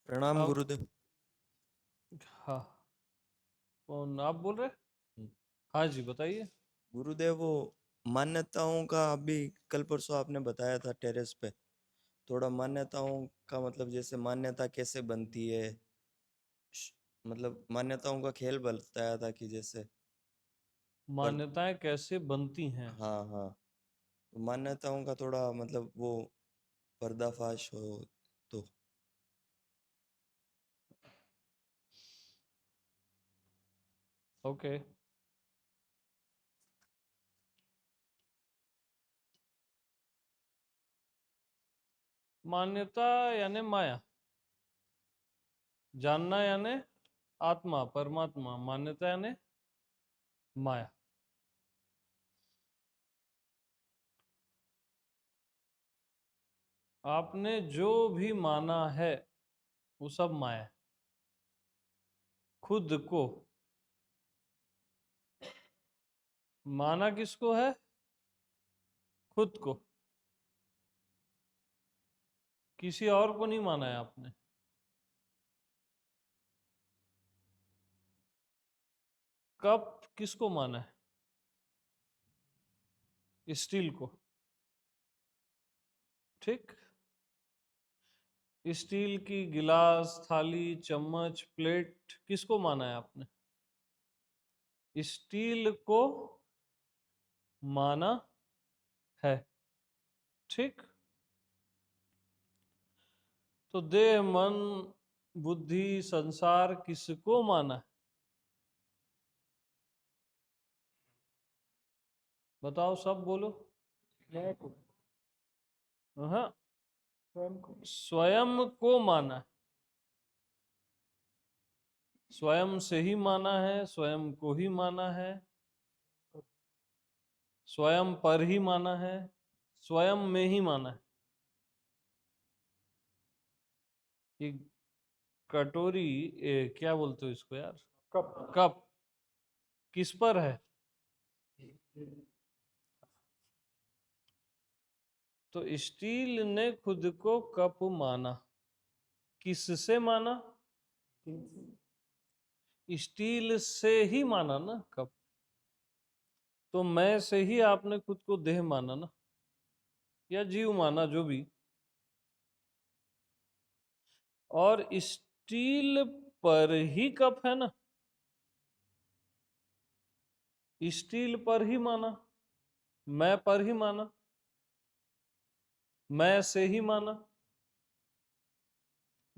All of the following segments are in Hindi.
प्रणाम अब गुरुदेव। हाँ, कौन आप बोल रहे? हम्म। हाँ जी, बताइए। गुरुदेव, वो मान्यताओं का अभी कल परसों आपने बताया था टेरेस पे। थोड़ा मान्यताओं का मतलब जैसे मान्यता कैसे बनती है, श- मतलब मान्यताओं का खेल बताया था कि जैसे पर मान्यताएं कैसे बनती हैं? हाँ हाँ, तो मान्यताओं का थोड़ा मतलब वो पर्दाफाश हो तो। ओके। मान्यता यानी माया, जानना यानी आत्मा परमात्मा, मान्यता यानी माया। आपने जो भी माना है वो सब माया है। खुद को माना किसको है? खुद को। किसी और को नहीं माना है आपने। कब किसको माना है? स्टील को। ठीक। स्टील की गिलास, थाली, चम्मच, प्लेट किसको माना है आपने? स्टील को माना है। ठीक। तो देह, मन, बुद्धि, संसार किसको माना है? बताओ, सब बोलो। मैं को हाँ, स्वयं को स्वयं को माना है। स्वयं से ही माना है, स्वयं को ही माना है, स्वयं पर ही माना है, स्वयं में ही माना है। ये कटोरी, क्या बोलते हो इसको यार? कब कप किस पर है? तो स्टील ने खुद को कप माना। किससे माना? स्टील से ही माना ना कप। तो मैं से ही आपने खुद को देह माना ना, या जीव माना, जो भी। और स्टील पर ही कप है ना, स्टील पर ही माना। मैं पर ही माना, मैं से ही माना,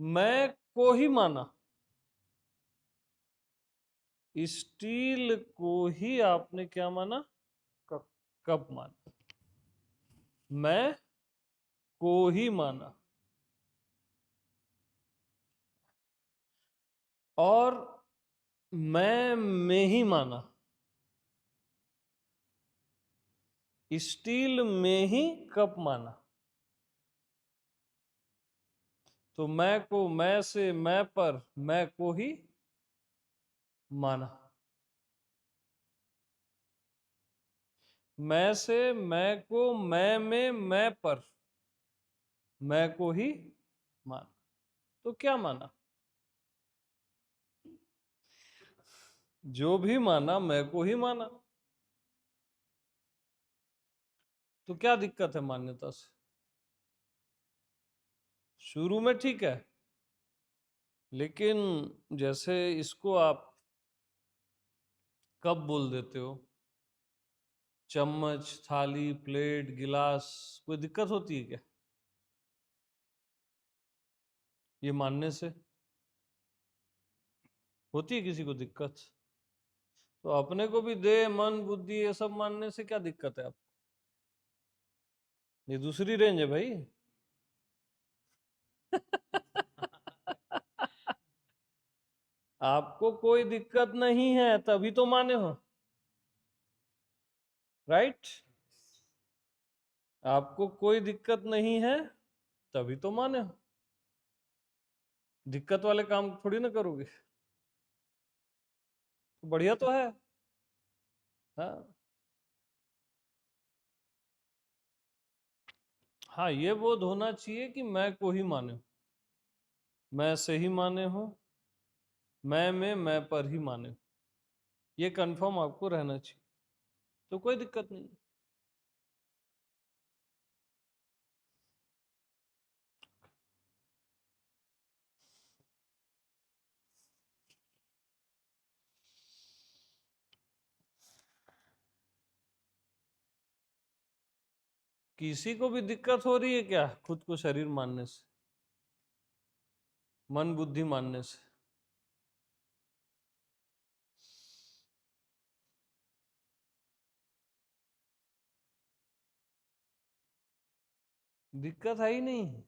मैं को ही माना। स्टील को ही आपने क्या माना? कब कप माना। मैं को ही माना और मैं में ही माना। स्टील में ही कप माना। तो मैं को मैं से, मैं पर, मैं को ही माना। मैं से, मैं को, मैं में, मैं पर, मैं को ही माना। तो क्या माना? जो भी माना मैं को ही माना। तो क्या दिक्कत है मान्यता से? शुरू में ठीक है, लेकिन जैसे इसको आप कब बोल देते हो, चम्मच, थाली, प्लेट, गिलास, कोई दिक्कत होती है क्या ये मानने से? होती है किसी को दिक्कत? तो अपने को भी देह, मन, बुद्धि ये सब मानने से क्या दिक्कत है आप? ये दूसरी रेंज है भाई। आपको कोई दिक्कत नहीं है तभी तो माने हो, राइट? आपको कोई दिक्कत नहीं है तभी तो माने हो। दिक्कत वाले काम थोड़ी ना करोगे। तो बढ़िया तो है। हाँ हाँ, ये बोध होना चाहिए कि मैं को ही माने। मैं से ही माने हो, मैं में मैं पर ही माने हो, ये कंफर्म आपको रहना चाहिए, तो कोई दिक्कत नहीं। किसी को भी दिक्कत हो रही है क्या खुद को शरीर मानने से, मन बुद्धि मानने से? दिक्कत है ही नहीं।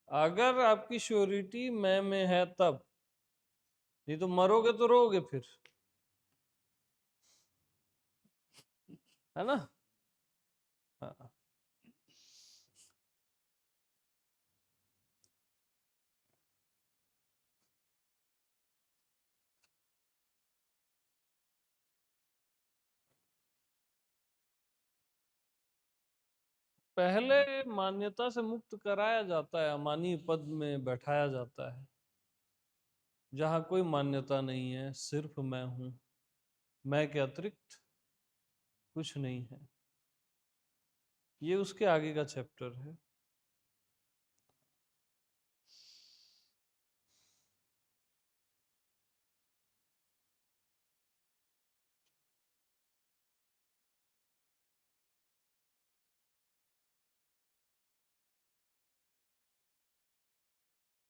अगर आपकी श्योरिटी मैं में है तब, नहीं तो मरोगे तो रोगे फिर, है ना? हाँ। पहले मान्यता से मुक्त कराया जाता है, अमानी पद में बैठाया जाता है, जहां कोई मान्यता नहीं है, सिर्फ मैं हूं, मैं के अतिरिक्त कुछ नहीं है। ये उसके आगे का चैप्टर है।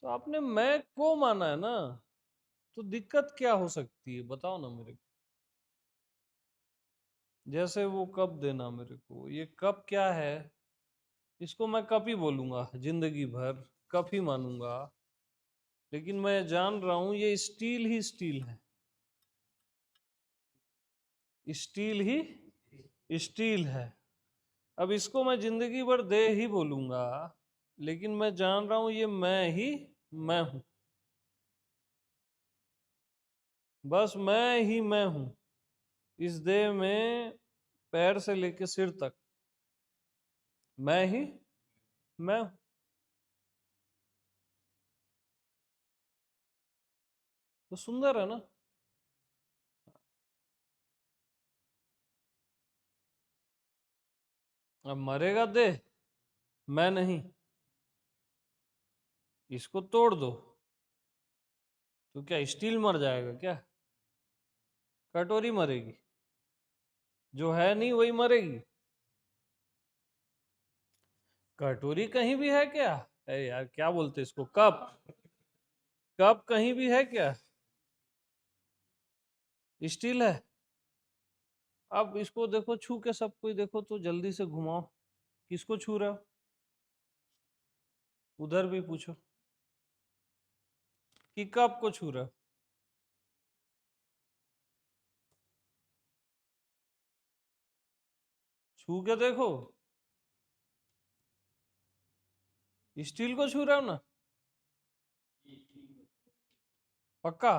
तो आपने मैं को माना है ना, तो दिक्कत क्या हो सकती है बताओ ना मेरे को। जैसे वो कप देना मेरे को, ये कप क्या है, इसको मैं कप ही बोलूंगा जिंदगी भर, कप ही मानूंगा, लेकिन मैं जान रहा हूं ये स्टील ही स्टील है, स्टील ही स्टील है। अब इसको मैं जिंदगी भर दे ही बोलूंगा, लेकिन मैं जान रहा हूं ये मैं ही मैं हूं, बस मैं ही मैं हूं इस देह में, पैर से लेके सिर तक मैं ही मैं हूं। तो सुंदर है ना? अब मरेगा देह, मैं नहीं, इसको तोड़ दो तो क्या स्टील मर जाएगा क्या? कटोरी मरेगी, जो है नहीं वही मरेगी। कटोरी कहीं भी है क्या? अरे यार क्या बोलते इसको, कप, कप कहीं भी है क्या? स्टील है। अब इसको देखो छू के, सब कोई देखो तो जल्दी से घुमाओ, किसको छू रहे हो? उधर भी पूछो कि कप को छू रहे हो। छू के देखो, स्टील को छू रहे हो ना? पक्का?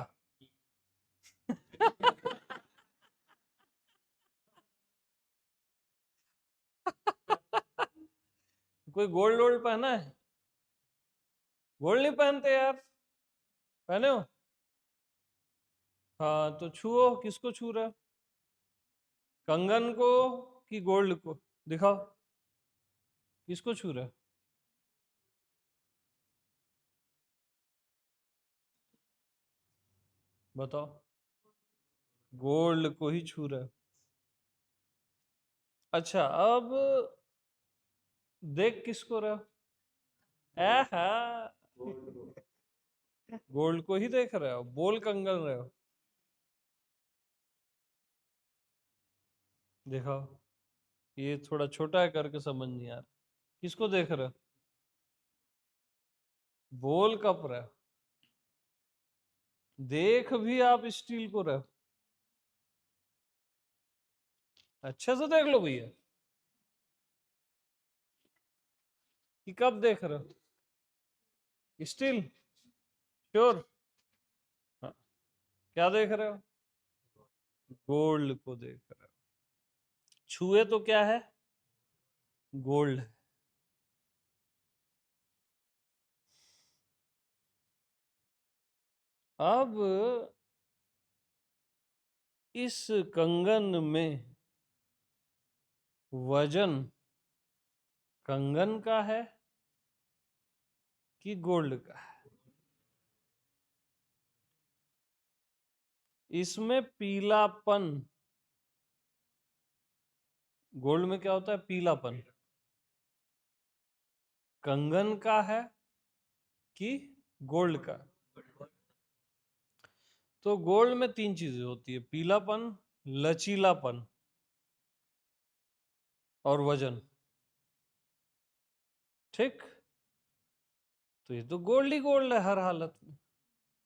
कोई गोल्ड वोल्ड पहना है? गोल्ड नहीं पहनते यार, पहने हो? हाँ तो छुओ, किसको छू रहे हो? कंगन को कि गोल्ड को? दिखाओ, किसको छू रहे हो? बताओ। गोल्ड को ही छू रहे हो। अच्छा, अब देख किसको रहे हो? आहा, गोल्ड को ही देख रहे हो, बोल कंगन रहे हो। दिखाओ, ये थोड़ा छोटा है करके समझ नहीं आ रहा। किसको देख रहे हो? बोल कप रहे हो, देख भी आप स्टील को रहे हो। अच्छे से देख लो भैया कि कब देख रहे हो। Steel sure? हाँ, क्या देख रहे हो? गोल्ड को देख रहे हो। छुए तो क्या है? गोल्ड है। अब इस कंगन में वजन कंगन का है कि गोल्ड का है? इसमें पीलापन, गोल्ड में क्या होता है? पीलापन। कंगन का है कि गोल्ड का? तो गोल्ड में 3 चीजें होती है, पीलापन, लचीलापन और वजन। ठीक, तो ये तो गोल्ड ही गोल्ड है हर हालत में।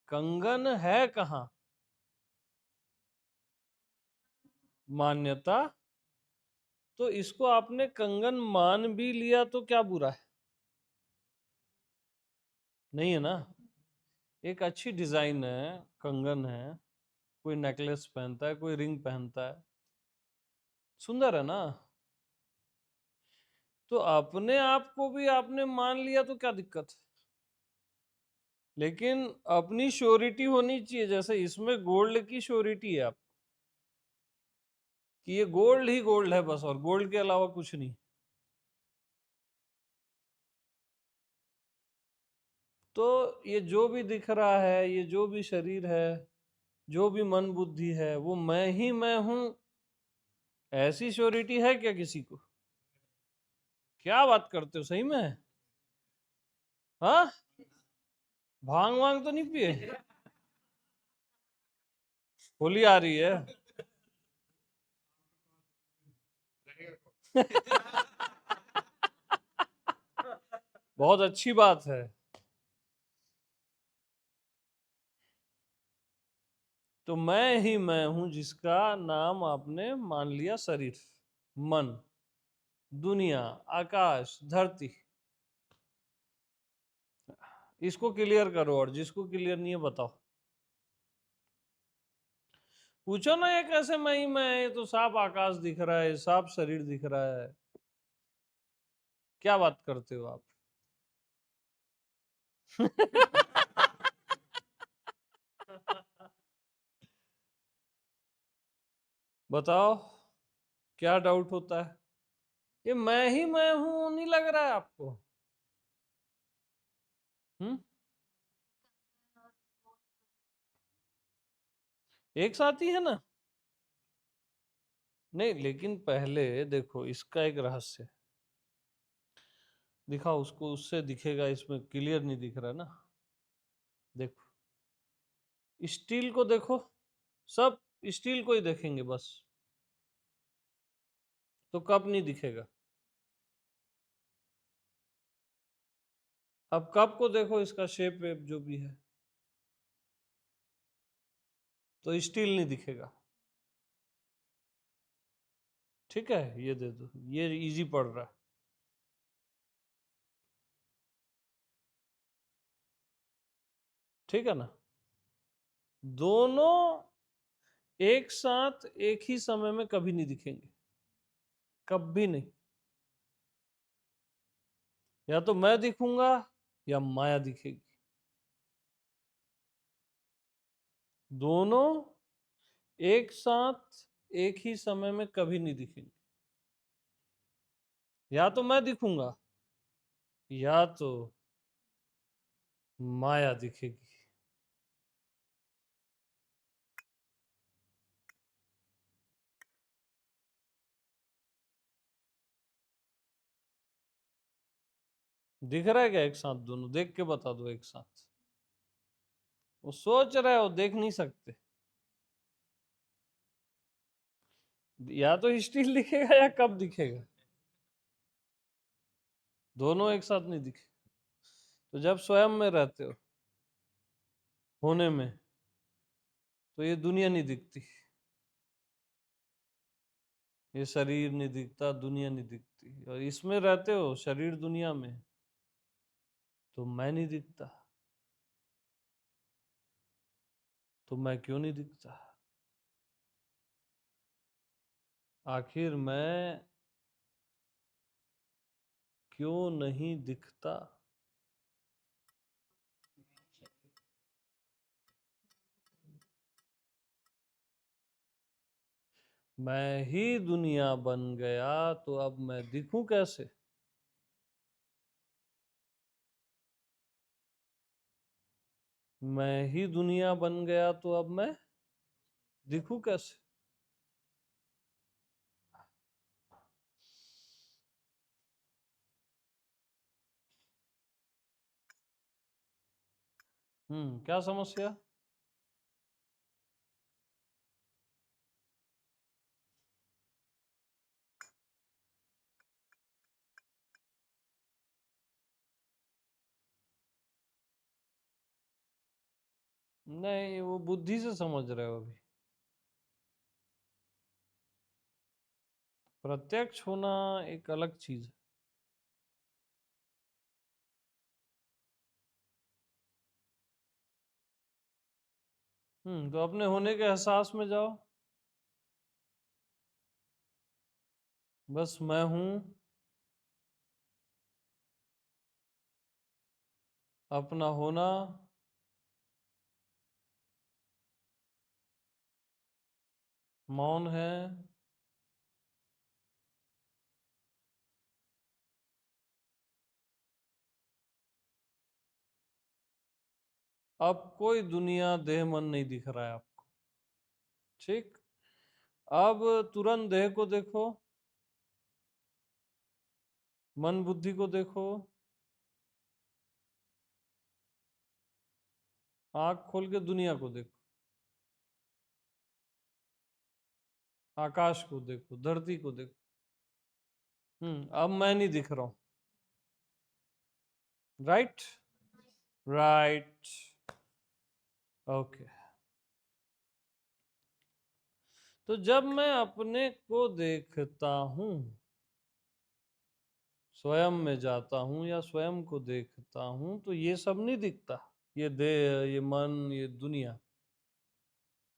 कंगन है कहाँ? मान्यता। तो इसको आपने कंगन मान भी लिया तो क्या बुरा है? नहीं है ना। एक अच्छी डिजाइन है, कंगन है, कोई नेकलेस पहनता है, कोई रिंग पहनता है, सुंदर है ना। तो अपने आप को भी आपने मान लिया तो क्या दिक्कत है? लेकिन अपनी श्योरिटी होनी चाहिए, जैसे इसमें गोल्ड की श्योरिटी है आप कि ये गोल्ड ही गोल्ड है बस, और गोल्ड के अलावा कुछ नहीं। तो ये जो भी दिख रहा है, ये जो भी शरीर है, जो भी मन बुद्धि है, वो मैं ही मैं हूं, ऐसी श्योरिटी है क्या किसी को? क्या बात करते हो, सही में है? हाँ, भांग वांग तो नहीं पिए? होली आ रही है। बहुत अच्छी बात है। तो मैं ही मैं हूं जिसका नाम आपने मान लिया शरीर, मन, दुनिया, आकाश, धरती। इसको क्लियर करो, और जिसको क्लियर नहीं है बताओ। पूछो ना, ये कैसे मैं ही मैं, ये तो साफ आकाश दिख रहा है, साफ शरीर दिख रहा है, क्या बात करते हो आप? बताओ, क्या डाउट होता है? ये मैं ही मैं हूं नहीं लग रहा है आपको? हम्म, एक साथ ही है ना? नहीं, लेकिन पहले देखो, इसका एक रहस्य दिखाओ उसको, उससे दिखेगा, इसमें क्लियर नहीं दिख रहा ना। देखो, स्टील को देखो, सब स्टील को ही देखेंगे बस, तो कप नहीं दिखेगा। अब कप को देखो, इसका शेप वेप जो भी है, तो स्टील नहीं दिखेगा। ठीक है, ये दे दो, ये इजी पड़ रहा है। ठीक है ना? दोनों एक साथ एक ही समय में कभी नहीं दिखेंगे, कभी नहीं। या तो मैं दिखूंगा या माया दिखेगी, दोनों एक साथ एक ही समय में कभी नहीं दिखेंगे। या तो मैं दिखूंगा या तो माया दिखेगी। दिख रहा है क्या एक साथ दोनों? देख के बता दो एक साथ। वो सोच रहे हो, देख नहीं सकते। या तो स्टील दिखेगा या कब दिखेगा, दोनों एक साथ नहीं दिखे। तो जब स्वयं में रहते हो, होने में, तो ये दुनिया नहीं दिखती, ये शरीर नहीं दिखता, दुनिया नहीं दिखती। और इसमें रहते हो, शरीर दुनिया में, तो मैं नहीं दिखता। तो मैं क्यों नहीं दिखता? आखिर मैं क्यों नहीं दिखता? मैं ही दुनिया बन गया तो अब मैं दिखूं कैसे? मैं ही दुनिया बन गया तो अब मैं दिखूं कैसे? क्या समस्या? नहीं, वो बुद्धि से समझ रहे हो अभी। प्रत्यक्ष होना एक अलग चीज है। तो अपने होने के एहसास में जाओ। बस मैं हूं, अपना होना, मौन है, अब कोई दुनिया देह मन नहीं दिख रहा है आपको। ठीक, अब तुरंत देह को देखो, मन बुद्धि को देखो, आंख खोल के दुनिया को देखो, आकाश को देखो, धरती को देखो। अब मैं नहीं दिख रहा हूं। Right, right, okay. तो जब मैं अपने को देखता हूं, स्वयं में जाता हूं या स्वयं को देखता हूं, तो ये सब नहीं दिखता। ये देह, ये मन, ये दुनिया,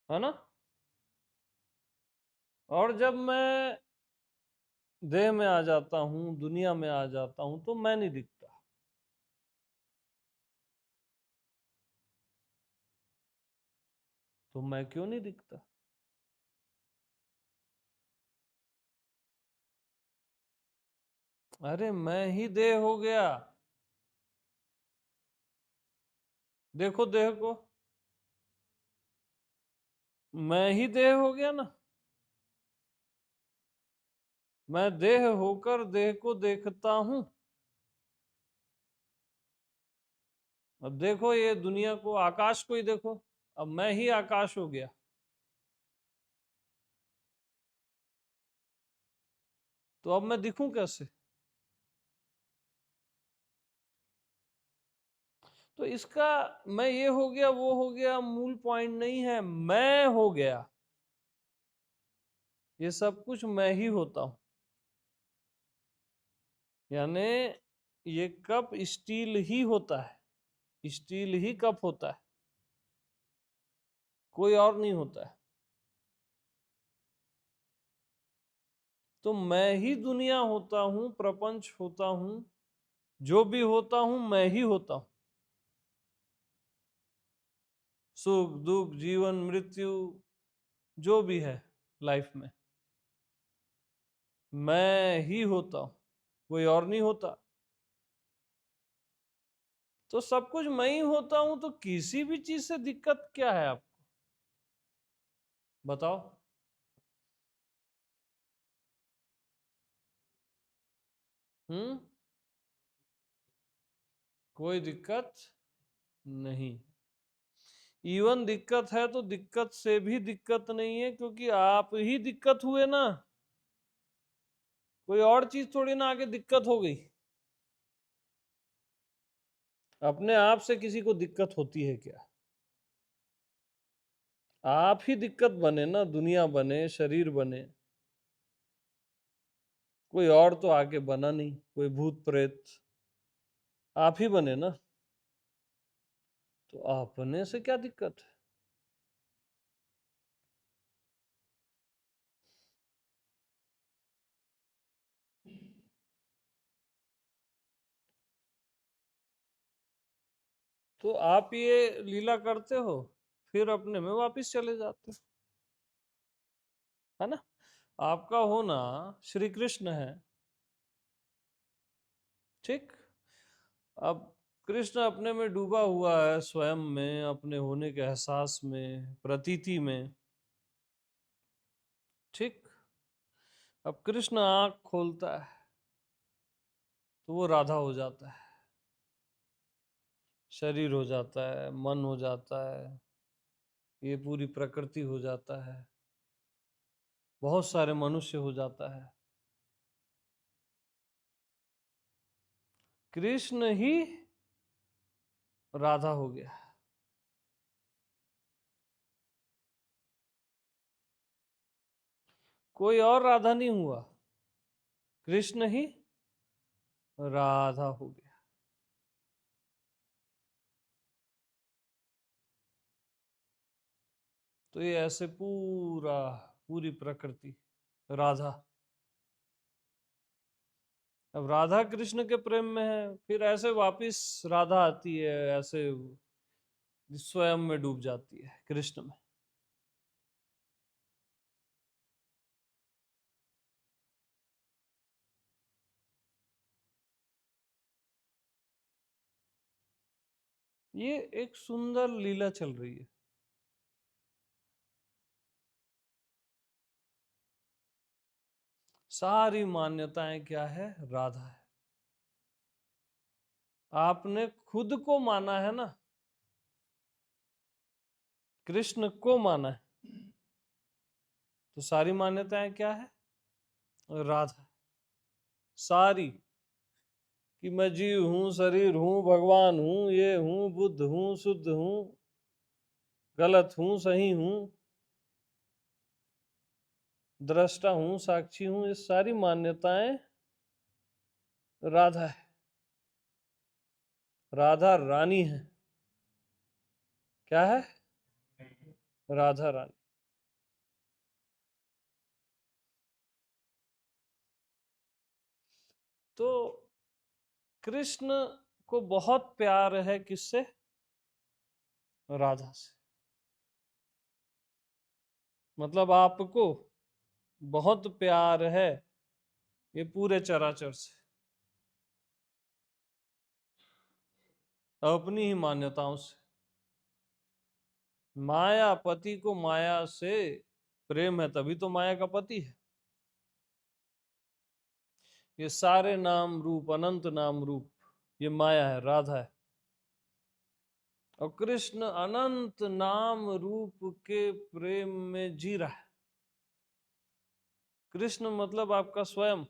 है ना? और जब मैं देह में आ जाता हूं, दुनिया में आ जाता हूं, तो मैं नहीं दिखता। तो मैं क्यों नहीं दिखता? अरे मैं ही देह हो गया। देखो देह को, मैं ही देह हो गया ना। मैं देह होकर देह को देखता हूं। अब देखो ये दुनिया को, आकाश को ही देखो, अब मैं ही आकाश हो गया। तो अब मैं दिखूं कैसे? तो इसका मैं ये हो गया वो हो गया मूल पॉइंट नहीं है, मैं हो गया। ये सब कुछ मैं ही होता हूं। यानी ये कप स्टील ही होता है, स्टील ही कप होता है, कोई और नहीं होता है। तो मैं ही दुनिया होता हूं, प्रपंच होता हूं, जो भी होता हूं मैं ही होता हूं। सुख दुख, जीवन मृत्यु, जो भी है लाइफ में, मैं ही होता हूं, कोई और नहीं होता। तो सब कुछ मैं ही होता हूं, तो किसी भी चीज से दिक्कत क्या है आपको? बताओ। हम्म कोई दिक्कत नहीं। इवन दिक्कत है तो दिक्कत से भी दिक्कत नहीं है, क्योंकि आप ही दिक्कत हुए ना। कोई और चीज थोड़ी ना आके दिक्कत हो गई। अपने आप से किसी को दिक्कत होती है क्या? आप ही दिक्कत बने ना, दुनिया बने, शरीर बने। कोई और तो आके बना नहीं, कोई भूत प्रेत, आप ही बने ना। तो अपने से क्या दिक्कत है? तो आप ये लीला करते हो, फिर अपने में वापस चले जाते हो, है ना? आपका होना श्री कृष्ण है, ठीक? अब कृष्ण अपने में डूबा हुआ है, स्वयं में, अपने होने के एहसास में, प्रतीति में, ठीक? अब कृष्ण आंख खोलता है तो वो राधा हो जाता है, शरीर हो जाता है, मन हो जाता है, ये पूरी प्रकृति हो जाता है, बहुत सारे मनुष्य हो जाता है। कृष्ण ही राधा हो गया। कोई और राधा नहीं हुआ, कृष्ण ही राधा हो गया। तो ये ऐसे पूरी प्रकृति राधा। अब राधा कृष्ण के प्रेम में है, फिर ऐसे वापिस राधा आती है, ऐसे स्वयं में डूब जाती है कृष्ण में। ये एक सुंदर लीला चल रही है। सारी मान्यताएं क्या है? राधा है। आपने खुद को माना है ना, कृष्ण को माना है, तो सारी मान्यताएं क्या है? राधा। सारी, कि मैं जीव हूं, शरीर हूं, भगवान हूं, ये हूं, बुद्ध हूं, शुद्ध हूं, गलत हूं, सही हूं, दृष्टा हूं, साक्षी हूं, ये सारी मान्यताएं राधा है। राधा रानी है। क्या है? राधा रानी। तो कृष्ण को बहुत प्यार है किससे? राधा से। मतलब आपको बहुत प्यार है ये पूरे चराचर से, अपनी ही मान्यताओं से। माया पति को माया से प्रेम है, तभी तो माया का पति है। ये सारे नाम रूप, अनंत नाम रूप, ये माया है, राधा है। और कृष्ण अनंत नाम रूप के प्रेम में जी रहा है। कृष्ण मतलब आपका स्वयं।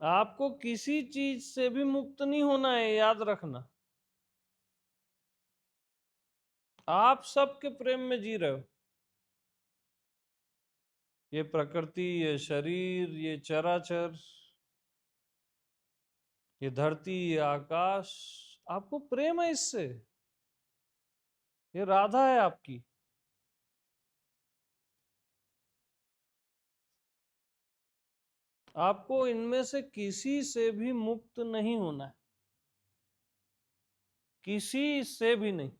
आपको किसी चीज से भी मुक्त नहीं होना है, याद रखना। आप सबके प्रेम में जी रहे हो। ये प्रकृति, ये शरीर, ये चराचर, ये धरती, ये आकाश, आपको प्रेम है इससे। ये राधा है आपकी। आपको इनमें से किसी से भी मुक्त नहीं होना है, किसी से भी नहीं।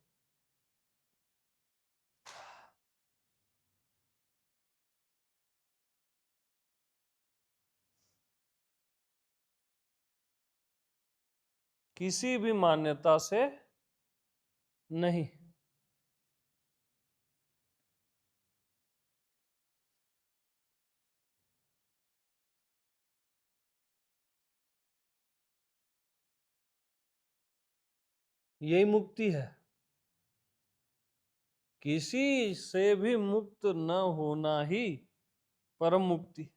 किसी भी मान्यता से नहीं। यही मुक्ति है। किसी से भी मुक्त न होना ही परम मुक्ति।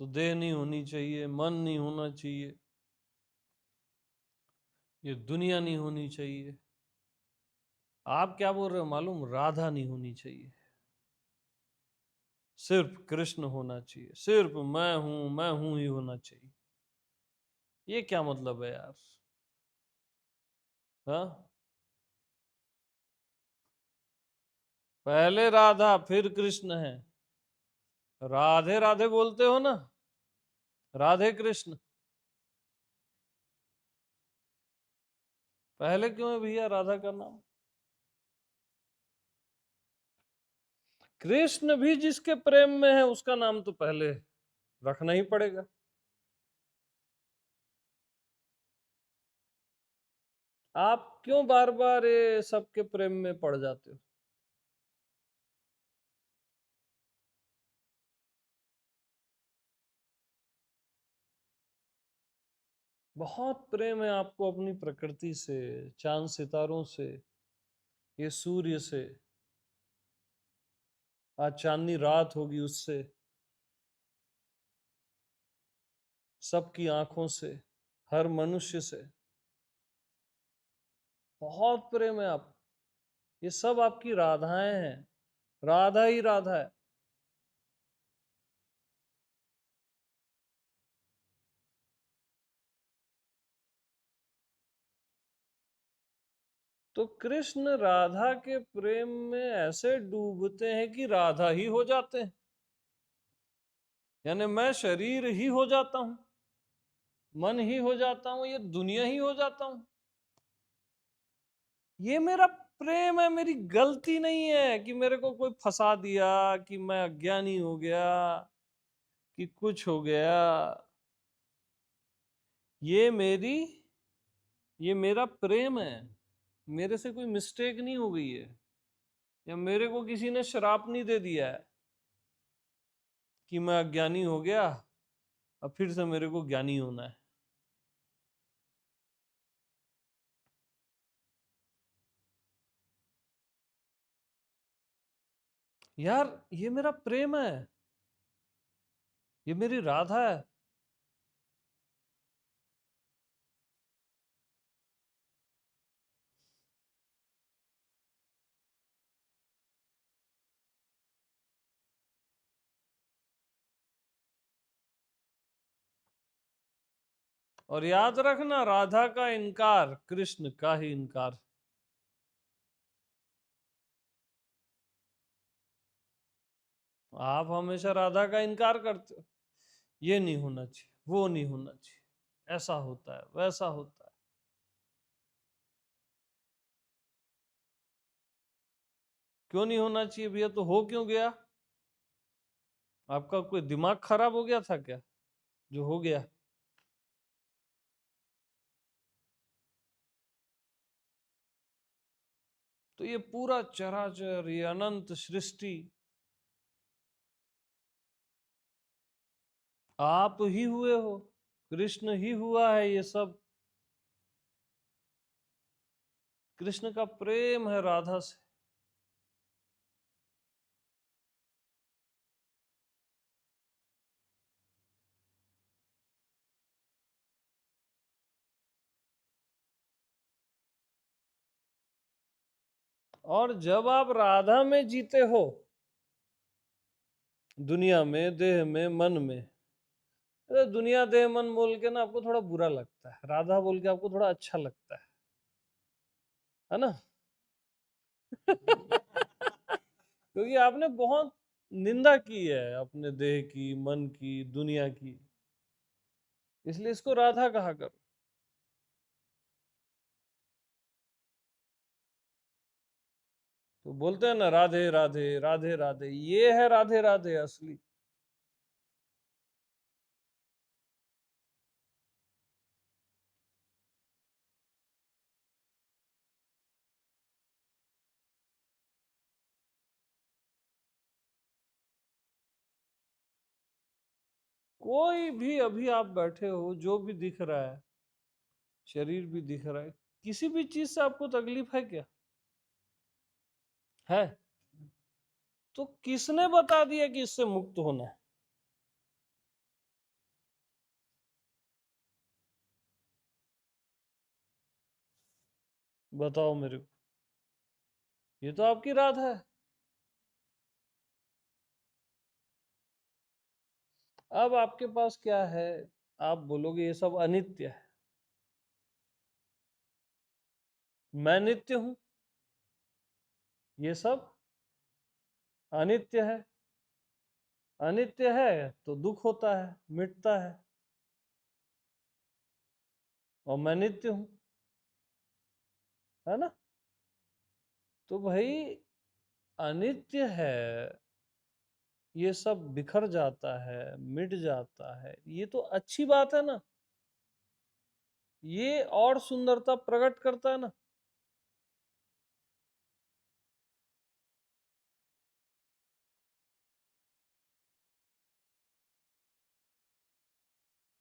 तो देह नहीं होनी चाहिए, मन नहीं होना चाहिए, ये दुनिया नहीं होनी चाहिए। आप क्या बोल रहे हो मालूम? राधा नहीं होनी चाहिए। सिर्फ कृष्ण होना चाहिए, सिर्फ मैं हूं ही होना चाहिए। ये क्या मतलब है यार? हाँ, पहले राधा फिर कृष्ण है। राधे राधे बोलते हो ना, राधे कृष्ण पहले क्यों है भैया राधा का नाम? कृष्ण भी जिसके प्रेम में है उसका नाम तो पहले रखना ही पड़ेगा। आप क्यों बार बार ये सबके प्रेम में पड़ जाते हो? बहुत प्रेम है आपको अपनी प्रकृति से, चांद सितारों से, ये सूर्य से, आज चांदनी रात होगी उससे, सबकी आंखों से, हर मनुष्य से बहुत प्रेम है आप। ये सब आपकी राधाएं हैं, राधा ही राधा है। तो कृष्ण राधा के प्रेम में ऐसे डूबते हैं कि राधा ही हो जाते हैं, यानी मैं शरीर ही हो जाता हूं, मन ही हो जाता हूं, ये दुनिया ही हो जाता हूं। ये मेरा प्रेम है, मेरी गलती नहीं है कि मेरे को कोई फंसा दिया, कि मैं अज्ञानी हो गया, कि कुछ हो गया। ये मेरी ये मेरा प्रेम है, मेरे से कोई मिस्टेक नहीं हो गई है, या मेरे को किसी ने श्राप नहीं दे दिया है कि मैं अज्ञानी हो गया, अब फिर से मेरे को ज्ञानी होना है। यार ये मेरा प्रेम है, ये मेरी राधा है। और याद रखना, राधा का इनकार कृष्ण का ही इनकार। आप हमेशा राधा का इनकार करते हो, ये नहीं होना चाहिए, वो नहीं होना चाहिए, ऐसा होता है, वैसा होता है। क्यों नहीं होना चाहिए भैया? तो हो क्यों गया? आपका कोई दिमाग खराब हो गया था क्या जो हो गया? तो ये पूरा चराचर, ये अनंत सृष्टि आप ही हुए हो, कृष्ण ही हुआ है ये सब। कृष्ण का प्रेम है राधा से। और जब आप राधा में जीते हो, दुनिया में, देह में, मन में, अरे दुनिया देह मन बोल के ना आपको थोड़ा बुरा लगता है, राधा बोल के आपको थोड़ा अच्छा लगता है ना? क्योंकि आपने बहुत निंदा की है अपने देह की, मन की, दुनिया की, इसलिए इसको राधा कहा करो। तो बोलते हैं ना राधे राधे राधे राधे, ये है राधे राधे असली। कोई भी अभी आप बैठे हो, जो भी दिख रहा है, शरीर भी दिख रहा है, किसी भी चीज से आपको तकलीफ है क्या? है? तो किसने बता दिया कि इससे मुक्त होना है? बताओ मेरे को। ये तो आपकी राधा है। अब आपके पास क्या है? आप बोलोगे ये सब अनित्य है, मैं नित्य हूं, ये सब अनित्य है। अनित्य है तो दुख होता है, मिटता है, और मैं नित्य हूं, है ना? तो भाई अनित्य है, ये सब बिखर जाता है, मिट जाता है, ये तो अच्छी बात है ना, ये और सुंदरता प्रकट करता है ना।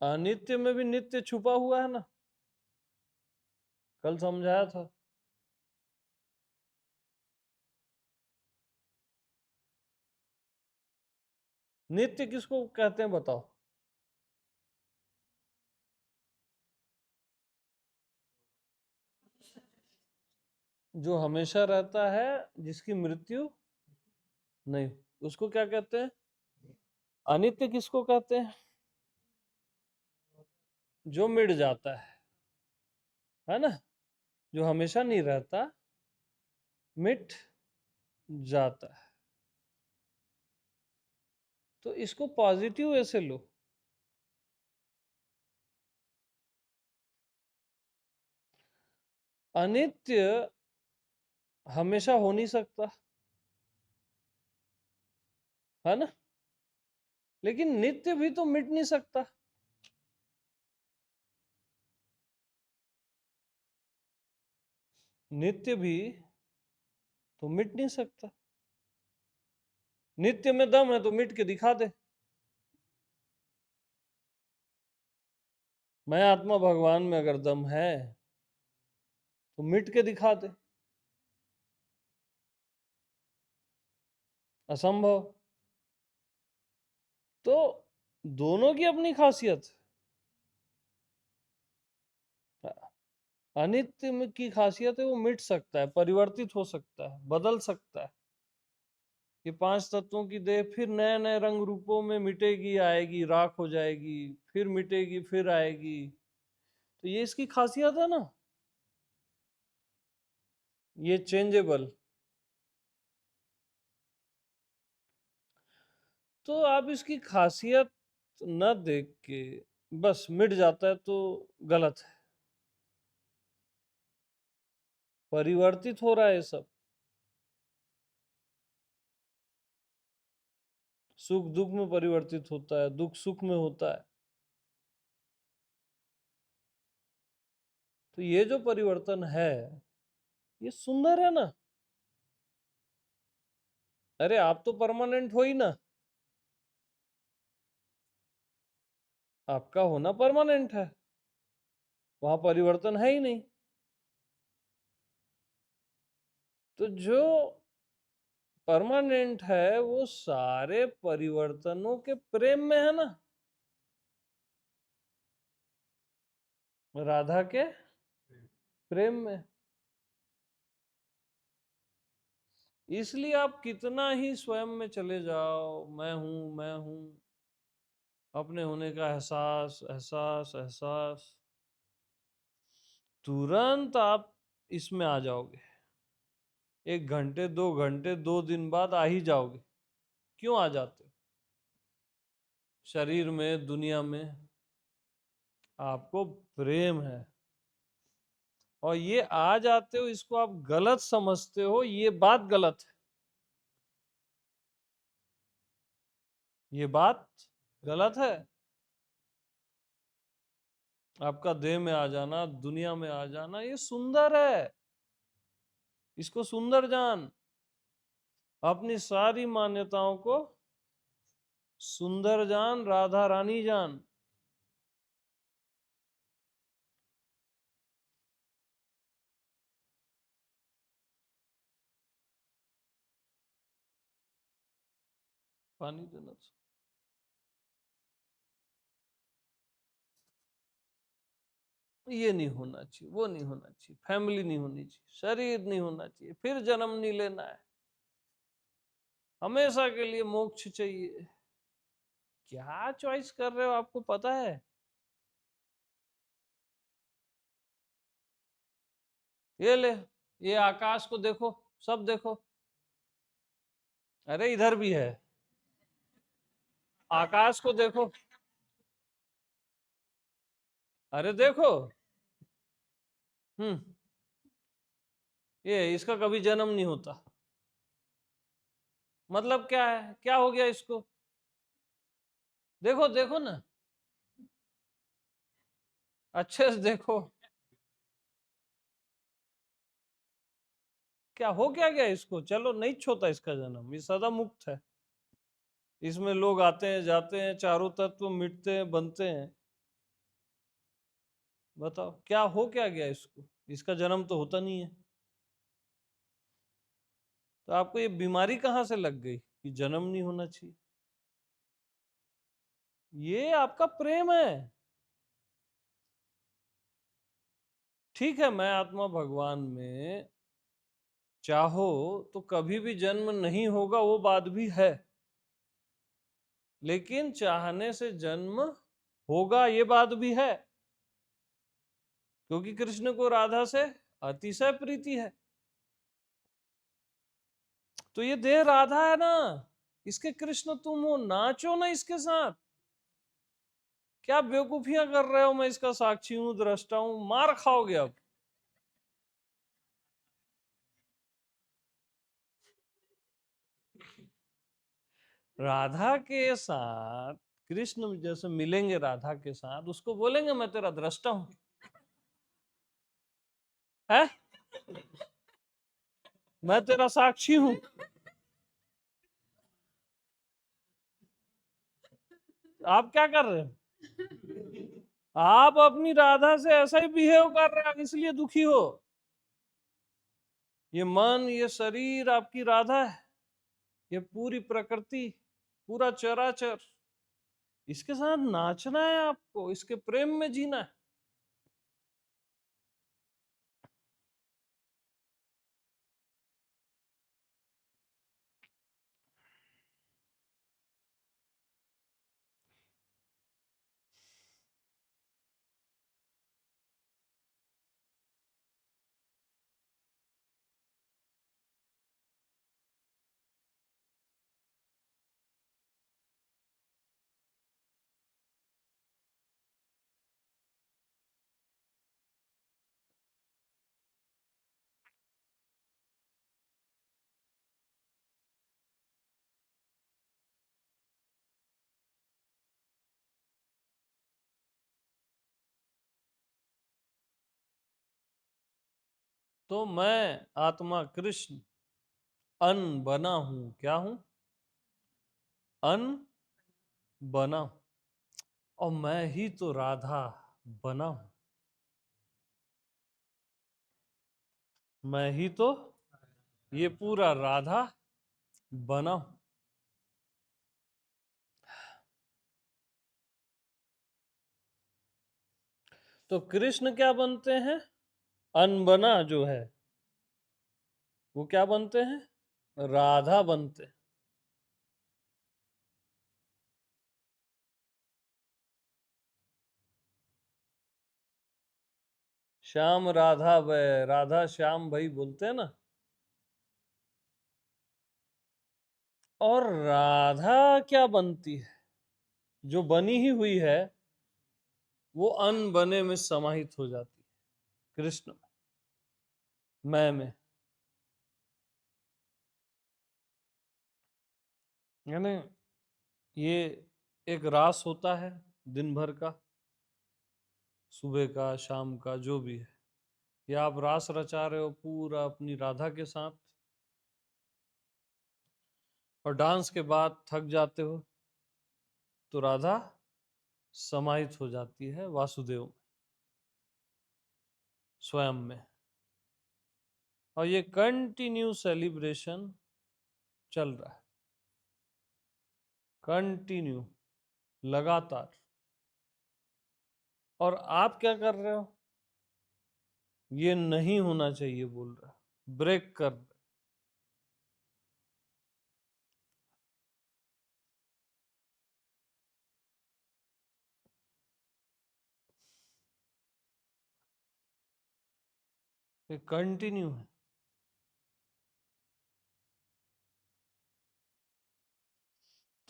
अनित्य में भी नित्य छुपा हुआ है ना, कल समझाया था। नित्य किसको कहते हैं बताओ? जो हमेशा रहता है, जिसकी मृत्यु नहीं, उसको क्या कहते हैं? अनित्य किसको कहते हैं? जो मिट जाता है ना, जो हमेशा नहीं रहता, मिट जाता है। तो इसको पॉजिटिव वे से लो। अनित्य हमेशा हो नहीं सकता, है ना, लेकिन नित्य भी तो मिट नहीं सकता। नित्य भी तो मिट नहीं सकता। नित्य में दम है तो मिट के दिखा दे। मैं आत्मा भगवान में अगर दम है तो मिट के दिखा दे। असंभव। तो दोनों की अपनी खासियत है। अनित्य में की खासियत है वो मिट सकता है, परिवर्तित हो सकता है, बदल सकता है। ये पांच तत्वों की देह फिर नए नए रंग रूपों में मिटेगी, आएगी, राख हो जाएगी, फिर मिटेगी, फिर आएगी। तो ये इसकी खासियत है ना, ये चेंजेबल। तो आप इसकी खासियत न देख के बस मिट जाता है तो गलत है। परिवर्तित हो रहा है ये सब, सुख दुख में परिवर्तित होता है, दुख सुख में होता है। तो ये जो परिवर्तन है ये सुंदर है ना। अरे आप तो परमानेंट हो ही ना, आपका होना परमानेंट है, वहां परिवर्तन है ही नहीं। तो जो परमानेंट है वो सारे परिवर्तनों के प्रेम में है ना, राधा के प्रेम में। इसलिए आप कितना ही स्वयं में चले जाओ, मैं हूं, अपने होने का एहसास एहसास एहसास, तुरंत आप इसमें आ जाओगे। 1 घंटे 2 घंटे 2 दिन बाद आ ही जाओगे। क्यों आ जाते हो? शरीर में, दुनिया में आपको प्रेम है, और ये आ जाते हो, इसको आप गलत समझते हो, ये बात गलत है। ये बात गलत है। आपका देह में आ जाना, दुनिया में आ जाना, ये सुंदर है। इसको सुंदर जान, अपनी सारी मान्यताओं को सुंदर जान, राधा रानी जान। पानी देना। ये नहीं होना चाहिए, वो नहीं होना चाहिए, फैमिली नहीं होनी चाहिए, शरीर नहीं होना चाहिए, फिर जन्म नहीं लेना है, हमेशा के लिए मोक्ष चाहिए। क्या चॉइस कर रहे हो, आपको पता है? ये ले, ये आकाश को देखो, सब देखो। अरे इधर भी है, आकाश को देखो। अरे देखो। हम्म, ये इसका कभी जन्म नहीं होता। मतलब क्या है, क्या हो गया इसको? देखो देखो ना, अच्छे से देखो। क्या हो क्या गया इसको? चलो नहीं होता इसका जन्म, ये सदा मुक्त है। इसमें लोग आते हैं जाते हैं, चारों तत्व मिटते हैं बनते हैं। बताओ क्या हो क्या गया इसको? इसका जन्म तो होता नहीं है। तो आपको ये बीमारी कहाँ से लग गई कि जन्म नहीं होना चाहिए? ये आपका प्रेम है। ठीक है, मैं आत्मा भगवान में चाहो तो कभी भी जन्म नहीं होगा, वो बात भी है। लेकिन चाहने से जन्म होगा, ये बात भी है। क्योंकि कृष्ण को राधा से अतिशय प्रीति है। तो ये देह राधा है ना, इसके कृष्ण तुम हो, नाचो ना इसके साथ। क्या बेवकूफियां कर रहे हो? मैं इसका साक्षी हूं, दृष्टा हूं, मार खाओगे अब। राधा के साथ कृष्ण जैसे मिलेंगे, राधा के साथ उसको बोलेंगे मैं तेरा दृष्टा हूं, है, मैं तेरा साक्षी हूं। आप क्या कर रहे हो? आप अपनी राधा से ऐसा ही बिहेव कर रहे हो, इसलिए दुखी हो। ये मन, ये शरीर आपकी राधा है, ये पूरी प्रकृति, पूरा चराचर, इसके साथ नाचना है आपको, इसके प्रेम में जीना है। तो मैं आत्मा कृष्ण अन बना हूं। क्या हूं? अन बना हूं। और मैं ही तो राधा बना हूं। मैं ही तो ये पूरा राधा बना हूं। तो कृष्ण क्या बनते हैं? अनबना जो है वो क्या बनते हैं? राधा बनते हैं। श्याम राधा वै, राधा श्याम भाई बोलते हैं ना। और राधा क्या बनती है? जो बनी ही हुई है वो अनबने में समाहित हो जाती है कृष्ण मैं। यानी ये एक रास होता है दिन भर का, सुबह का शाम का जो भी है, या आप रास रचा रहे हो पूरा अपनी राधा के साथ, और डांस के बाद थक जाते हो तो राधा समाहित हो जाती है वासुदेव में, स्वयं में। और ये कंटिन्यू सेलिब्रेशन चल रहा है, कंटिन्यू, लगातार। और आप क्या कर रहे हो? ये नहीं होना चाहिए बोल रहा, ब्रेक कर रहे। ये कंटिन्यू है।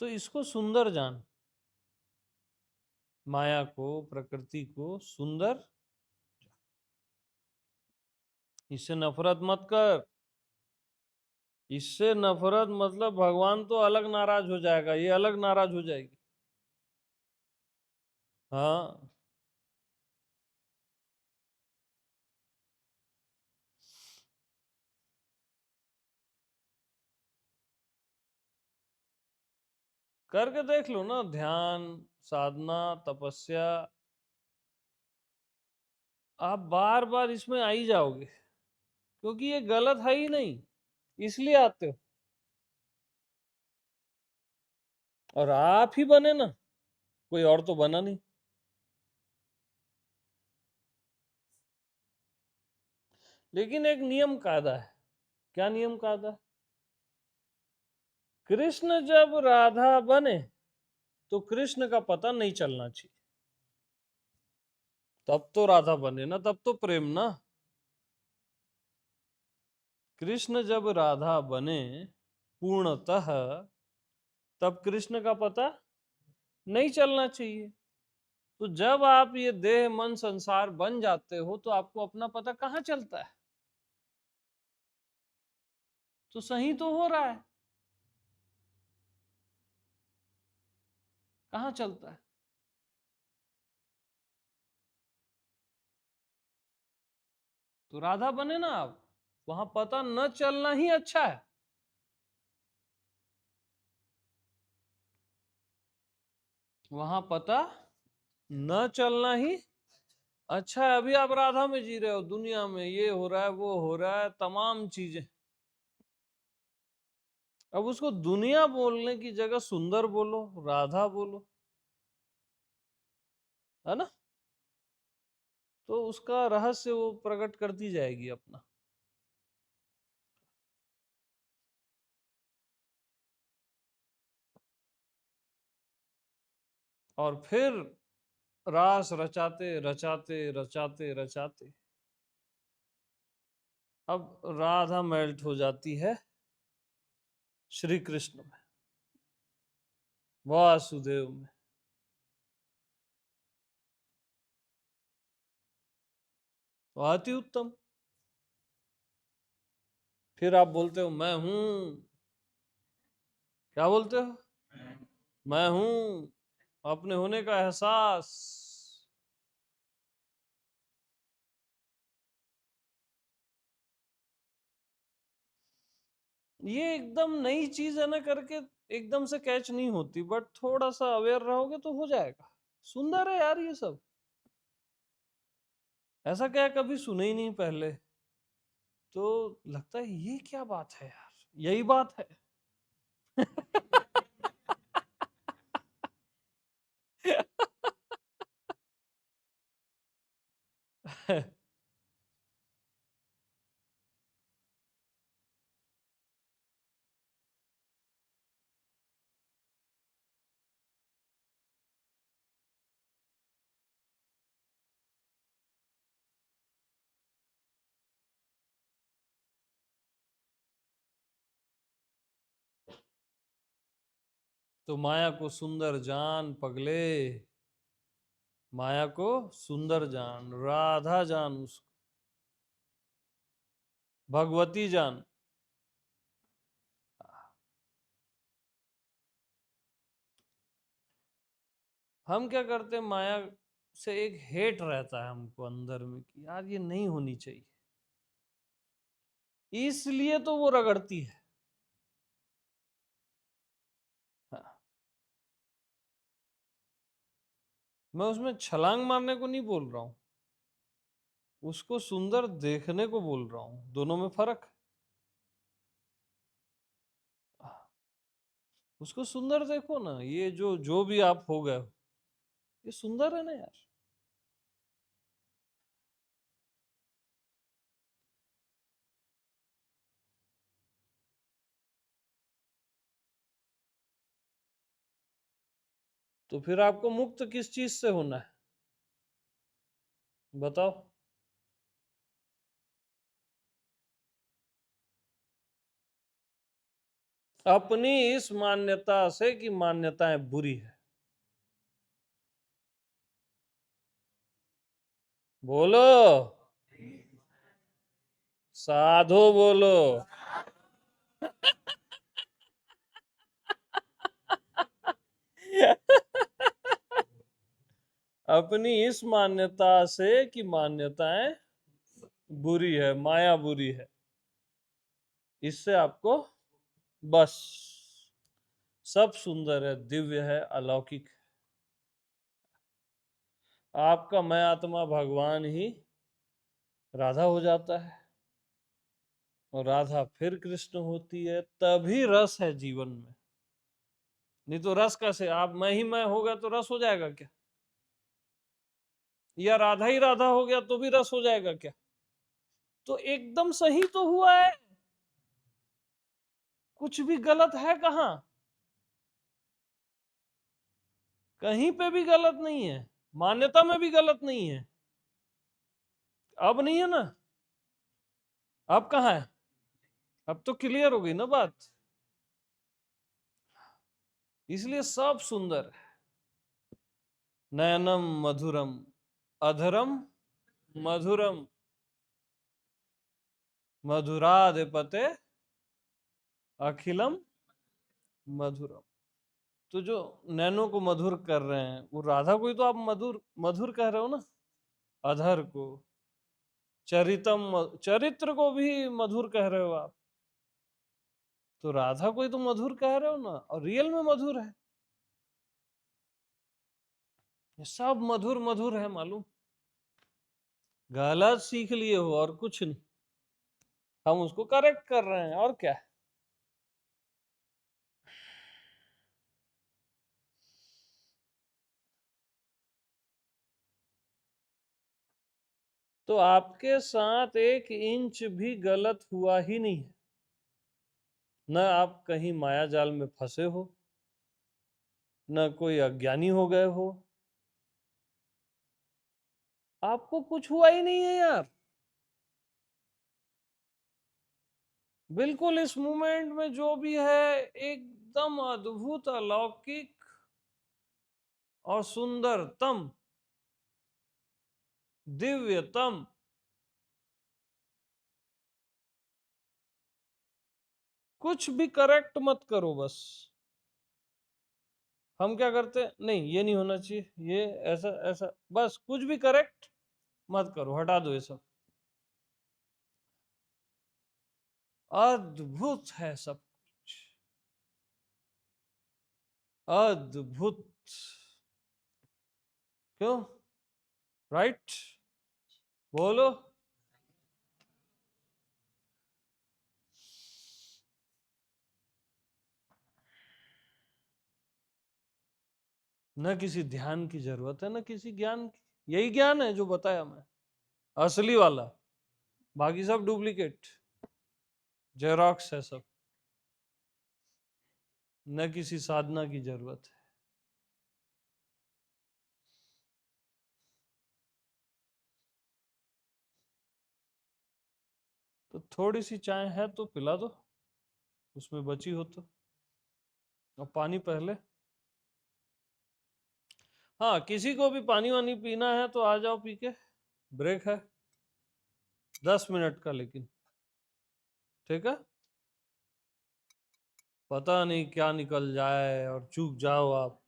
तो इसको सुंदर जान, माया को, प्रकृति को सुंदर, इससे नफरत मत कर। इससे नफरत मतलब भगवान तो अलग नाराज हो जाएगा, ये अलग नाराज हो जाएगी। हाँ, करके देख लो ना, ध्यान, साधना, तपस्या, आप बार बार इसमें आ ही जाओगे, क्योंकि ये गलत है ही नहीं, इसलिए आते हो। और आप ही बने ना, कोई और तो बना नहीं। लेकिन एक नियम कायदा है। क्या नियम कायदा है? कृष्ण जब राधा बने तो कृष्ण का पता नहीं चलना चाहिए, तब तो राधा बने ना, तब तो प्रेम ना। कृष्ण जब राधा बने पूर्णतः, तब कृष्ण का पता नहीं चलना चाहिए। तो जब आप ये देह मन संसार बन जाते हो तो आपको अपना पता कहाँ चलता है? तो सही तो हो रहा है, कहाँ चलता है? तो राधा बने ना आप, वहां पता न चलना ही अच्छा है। वहां पता न चलना ही अच्छा है। अभी आप राधा में जी रहे हो, दुनिया में ये हो रहा है, वो हो रहा है, तमाम चीजें। अब उसको दुनिया बोलने की जगह सुंदर बोलो, राधा बोलो, है ना? तो उसका रहस्य वो प्रकट करती जाएगी अपना। और फिर रास रचाते रचाते रचाते रचाते अब राधा मेल्ट हो जाती है श्री कृष्ण में, वासुदेव में। तो अति उत्तम। फिर आप बोलते हो मैं हूं। क्या बोलते हो? मैं हूं, अपने होने का एहसास। ये एकदम नई चीज है ना, करके एकदम से कैच नहीं होती, बट थोड़ा सा अवेयर रहोगे तो हो जाएगा। सुंदर है यार ये सब, ऐसा क्या कभी सुने ही नहीं पहले, तो लगता है ये क्या बात है यार, यही बात है। तो माया को सुंदर जान पगले, माया को सुंदर जान, राधा जान, उसको भगवती जान। हम क्या करते हैं, माया से एक हेट रहता है हमको अंदर में कि यार ये नहीं होनी चाहिए, इसलिए तो वो रगड़ती है। हाँ, मैं उसमें छलांग मारने को नहीं बोल रहा हूं, उसको सुंदर देखने को बोल रहा हूं, दोनों में फर्क है। उसको सुंदर देखो ना, ये जो जो भी आप हो गए हो, ये सुंदर है ना यार। तो फिर आपको मुक्त किस चीज से होना है, बताओ? अपनी इस मान्यता से कि मान्यताएं बुरी है। बोलो, साधो बोलो। अपनी इस मान्यता से कि मान्यताएं बुरी है, माया बुरी है, इससे आपको बस सब सुंदर है, दिव्य है, अलौकिक है। आपका मैं आत्मा भगवान ही राधा हो जाता है और राधा फिर कृष्ण होती है, तभी रस है जीवन में। नहीं तो रस कैसे? आप मैं ही मैं होगा तो रस हो जाएगा क्या? या राधा ही राधा हो गया तो भी रस हो जाएगा क्या? तो एकदम सही तो हुआ है, कुछ भी गलत है कहां? कहीं पे भी गलत नहीं है, मान्यता में भी गलत नहीं है। अब नहीं है ना? अब कहां है? अब तो क्लियर हो गई ना बात। इसलिए सब सुंदर है। नयनम मधुरम, अधरम मधुरम, मधुराधिपते अखिलम मधुरम। तो जो नैनो को मधुर कर रहे हैं, वो राधा को ही तो आप मधुर मधुर कह रहे हो ना। अधर को, चरित्र को भी मधुर कह रहे हो आप, तो राधा को ही तो मधुर कह रहे हो ना, और रियल में मधुर है। ये सब मधुर मधुर है, मालूम। गलत सीख लिए हो और कुछ नहीं, हम उसको करेक्ट कर रहे हैं, और क्या है। तो आपके साथ 1 इंच भी गलत हुआ ही नहीं है। न आप कहीं माया जाल में फंसे हो, न कोई अज्ञानी हो गए हो, आपको कुछ हुआ ही नहीं है यार। बिल्कुल इस मोमेंट में जो भी है एकदम अद्भुत, अलौकिक और सुंदरतम, दिव्यतम। कुछ भी करेक्ट मत करो बस। हम क्या करते, नहीं ये नहीं होना चाहिए, ये ऐसा ऐसा, बस कुछ भी करेक्ट मत करो, हटा दो ये सब। अद्भुत है सब कुछ, अद्भुत। क्यों? राइट? बोलो। न किसी ध्यान की जरूरत है, न किसी ज्ञान की। यही ज्ञान है जो बताया मैं, असली वाला। बाकी सब डुप्लीकेट, जेरोक्स है सब। न किसी साधना की जरूरत है। तो थोड़ी सी चाय है तो पिला दो, उसमें बची हो तो। और पानी पहले। हाँ, किसी को भी पानी वानी पीना है तो आ जाओ पी के, ब्रेक है 10 मिनट का, लेकिन ठीक है। पता नहीं क्या निकल जाए और चूक जाओ आप,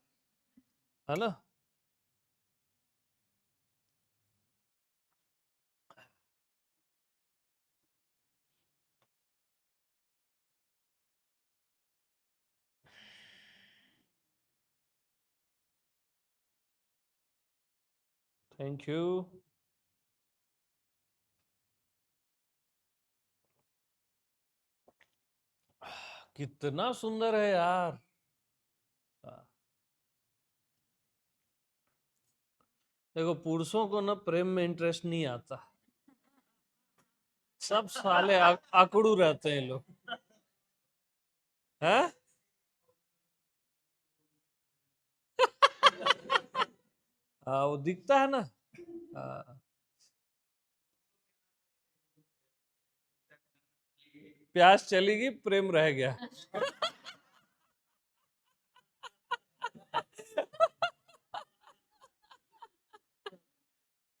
है ना। Thank you. कितना सुंदर है यार। देखो, पुरुषों को ना प्रेम में इंटरेस्ट नहीं आता, सब साले आकड़ू रहते हैं लोग, हैं। वो दिखता है ना। हाँ, प्यास चली गई, प्रेम रह गया।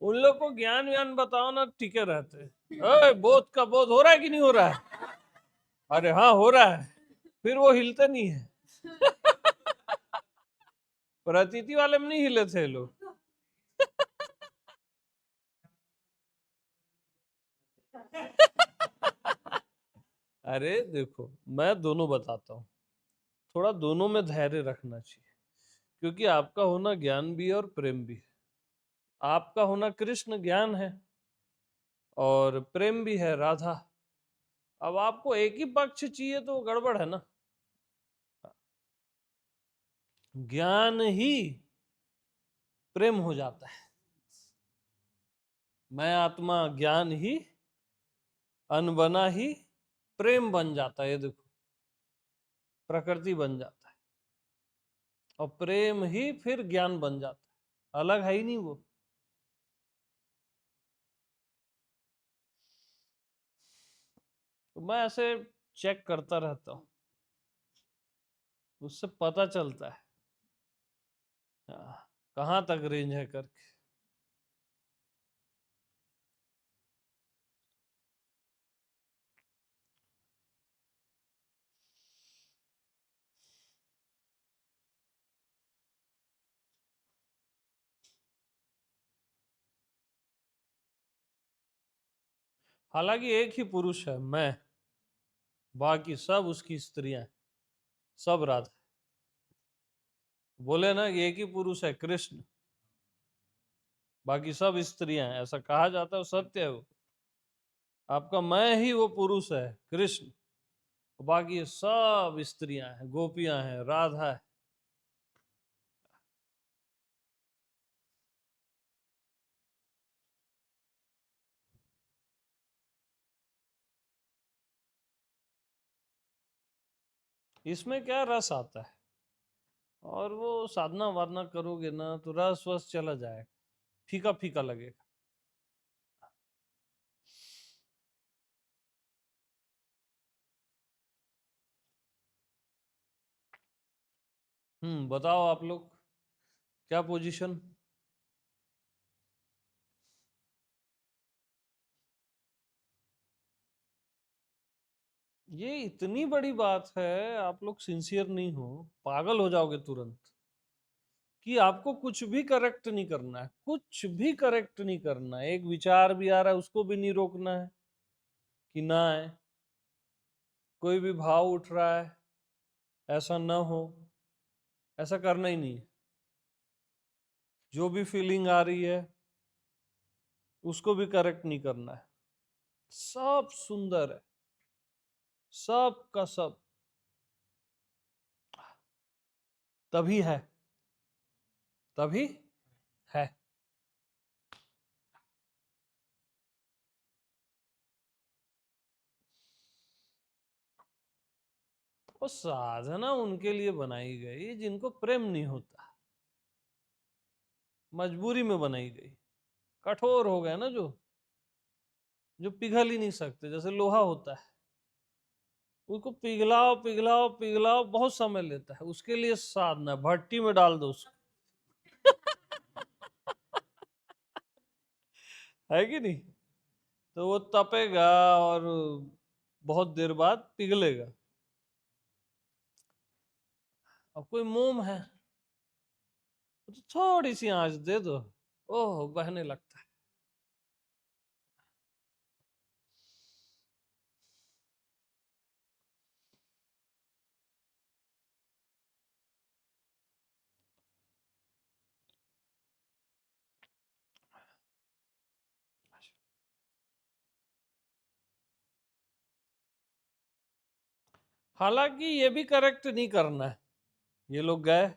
उन लोग को ज्ञान व्यान बताओ ना, टिके रहते हैं। ओए, बोध का बोध हो रहा है कि नहीं हो रहा है? अरे हाँ हो रहा है, फिर वो हिलते नहीं है। प्रतीति वाले में नहीं हिले थे लोग। अरे देखो, मैं दोनों बताता हूँ, थोड़ा दोनों में धैर्य रखना चाहिए, क्योंकि आपका होना ज्ञान भी है और प्रेम भी है। आपका होना कृष्ण ज्ञान है और प्रेम भी है राधा। अब आपको एक ही पक्ष चाहिए तो गड़बड़ है ना। ज्ञान ही प्रेम हो जाता है। मैं आत्मा ज्ञान ही अनबना ही प्रेम बन जाता है। ये देखो, प्रकृति बन जाता है और प्रेम ही फिर ज्ञान बन जाता है। अलग है ही नहीं वो। तो मैं ऐसे चेक करता रहता हूँ, उससे पता चलता है कहाँ तक रेंज है करके। हालांकि एक ही पुरुष है मैं, बाकी सब उसकी स्त्रियां, सब राधा। बोले ना कि एक ही पुरुष है कृष्ण, बाकी सब स्त्रियां हैं, ऐसा कहा जाता है, सत्य है वो। आपका मैं ही वो पुरुष है कृष्ण, बाकी सब स्त्रियां हैं, गोपियां हैं, राधा है। इसमें क्या रस आता है, और वो साधना वाधना करोगे ना तो रस वस चला जाएगा, फीका फीका लगेगा। बताओ आप लोग, क्या पोजीशन? ये इतनी बड़ी बात है, आप लोग सिंसियर नहीं हो, पागल हो जाओगे तुरंत, कि आपको कुछ भी करेक्ट नहीं करना है, कुछ भी करेक्ट नहीं करना है। एक विचार भी आ रहा है उसको भी नहीं रोकना है कि ना है, कोई भी भाव उठ रहा है ऐसा ना हो, ऐसा करना ही नहीं है। जो भी फीलिंग आ रही है उसको भी करेक्ट नहीं करना है। सब सुंदर है, सब का सब तभी है, तभी है। वो साधना उनके लिए बनाई गई जिनको प्रेम नहीं होता, मजबूरी में बनाई गई। कठोर हो गए ना, जो पिघल ही नहीं सकते, जैसे लोहा होता है, उसको पिघलाओ पिघलाओ पिघलाओ बहुत समय लेता है, उसके लिए साधना, भट्टी में डाल दो उसको। है कि नहीं? तो वो तपेगा और बहुत देर बाद पिघलेगा। अब कोई मोम है तो थोड़ी सी आंच दे दो, ओह बहने लगता है। हालांकि ये भी करेक्ट नहीं करना है, ये लोग गए,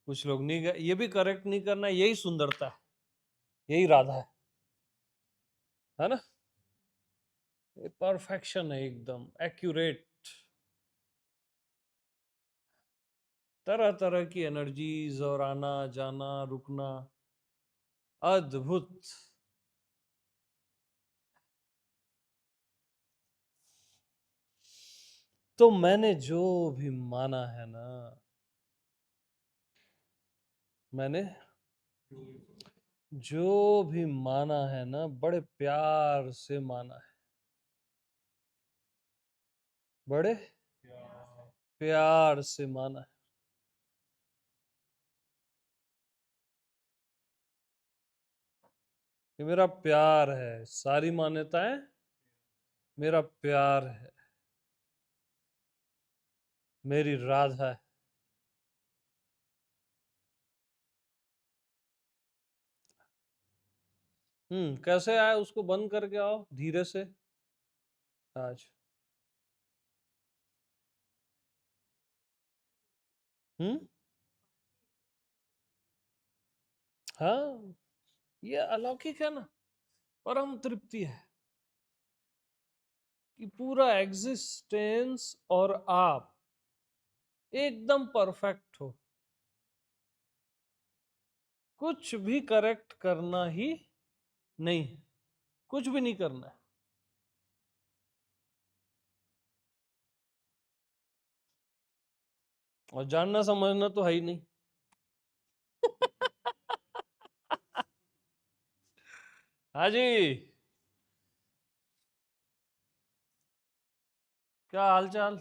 कुछ लोग नहीं गए, ये भी करेक्ट नहीं करना है, यही सुंदरता है, यही राधा है ना। परफेक्शन है, एकदम एक्यूरेट, तरह तरह की एनर्जीज और आना जाना रुकना, अद्भुत। तो मैंने जो भी माना है ना, मैंने जो भी माना है ना, बड़े प्यार से माना है, बड़े प्यार से माना है। ये मेरा प्यार है, सारी मान्यताएं मेरा प्यार है, मेरी राधा है। कैसे आए, उसको बंद करके आओ धीरे से आज। हम्म हाँ, ये अलौकिक है ना, परम तृप्ति है कि पूरा एग्जिस्टेंस और आप एकदम परफेक्ट हो, कुछ भी करेक्ट करना ही नहीं, कुछ भी नहीं करना है। और जानना समझना तो है ही नहीं। हाँ जी, क्या हाल चाल?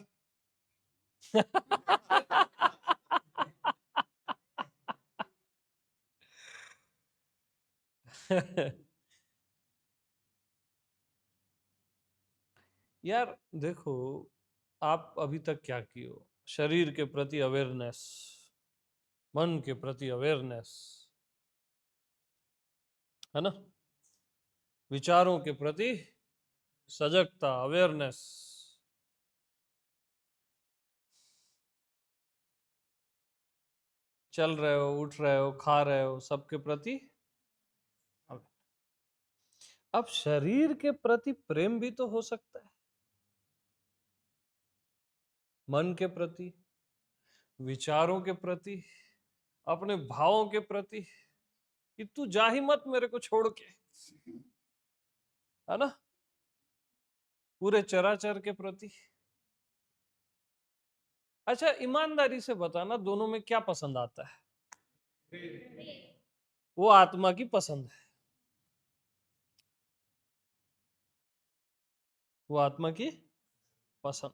यार देखो, आप अभी तक क्या किए हो? शरीर के प्रति अवेयरनेस, मन के प्रति अवेयरनेस, है ना, विचारों के प्रति सजगता, अवेयरनेस, चल रहे हो, उठ रहे हो, खा रहे हो, सबके प्रति। अब शरीर के प्रति प्रेम भी तो हो सकता है, मन के प्रति, विचारों के प्रति, अपने भावों के प्रति, कि तू जा ही मत मेरे को छोड़ के, है ना, पूरे चराचर के प्रति। अच्छा, ईमानदारी से बताना, दोनों में क्या पसंद आता है? वो आत्मा की पसंद है, वो आत्मा की पसंद।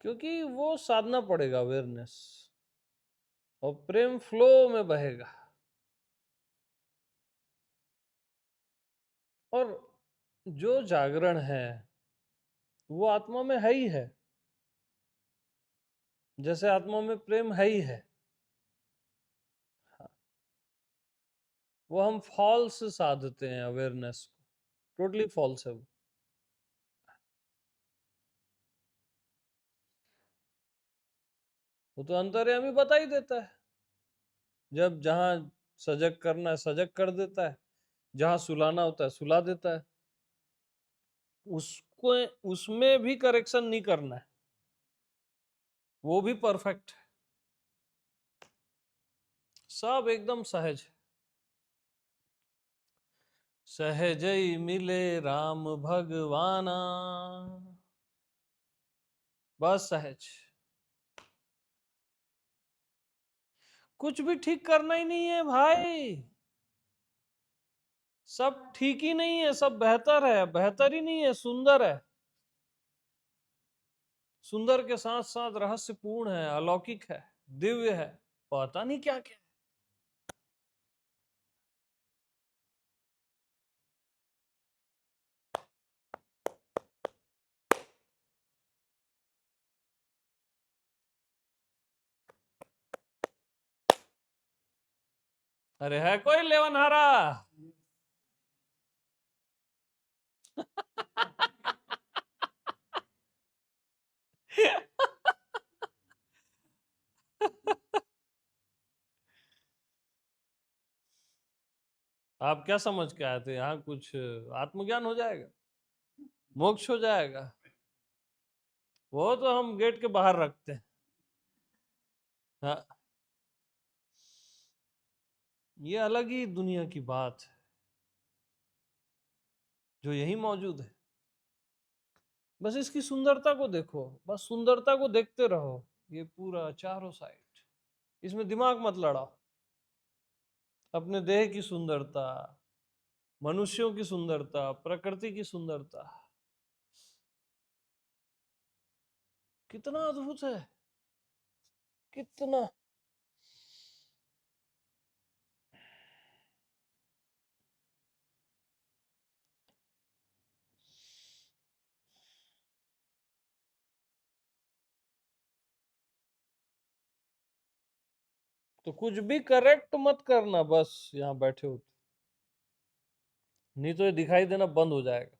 क्योंकि वो साधना पड़ेगा अवेयरनेस, और प्रेम फ्लो में बहेगा। और जो जागरण है वो आत्मा में है ही है, जैसे आत्मा में प्रेम है ही है। हाँ, वो हम फॉल्स साधते हैं अवेयरनेस को, टोटली फॉल्स है वो तो अंतर्यामी बता ही देता है। जब जहां सजग करना है सजग कर देता है, जहां सुलाना होता है सुला देता है, उसको उसमें भी करेक्शन नहीं करना है, वो भी परफेक्ट है, सब एकदम सहज। सहजई मिले राम भगवाना, बस सहज, कुछ भी ठीक करना ही नहीं है भाई, सब ठीक ही नहीं है, सब बेहतर है, बेहतर ही नहीं है, सुंदर है, सुंदर के साथ साथ रहस्यपूर्ण है, अलौकिक है, दिव्य है, पता नहीं क्या क्या। अरे है कोई लेवनहारा? आप क्या समझ के आए थे यहाँ? कुछ आत्मज्ञान हो जाएगा, मोक्ष हो जाएगा? वो तो हम गेट के बाहर रखते हैं। हाँ, ये अलग ही दुनिया की बात है। जो यही मौजूद है। बस इसकी सुंदरता को देखो, बस सुंदरता को देखते रहो, ये पूरा चारों साइड। इसमें दिमाग मत लड़ाओ। अपने देह की सुंदरता, मनुष्यों की सुंदरता, प्रकृति की सुंदरता, कितना अद्भुत है, कितना। तो कुछ भी करेक्ट मत करना, बस यहाँ बैठे हो, नहीं तो ये दिखाई देना बंद हो जाएगा।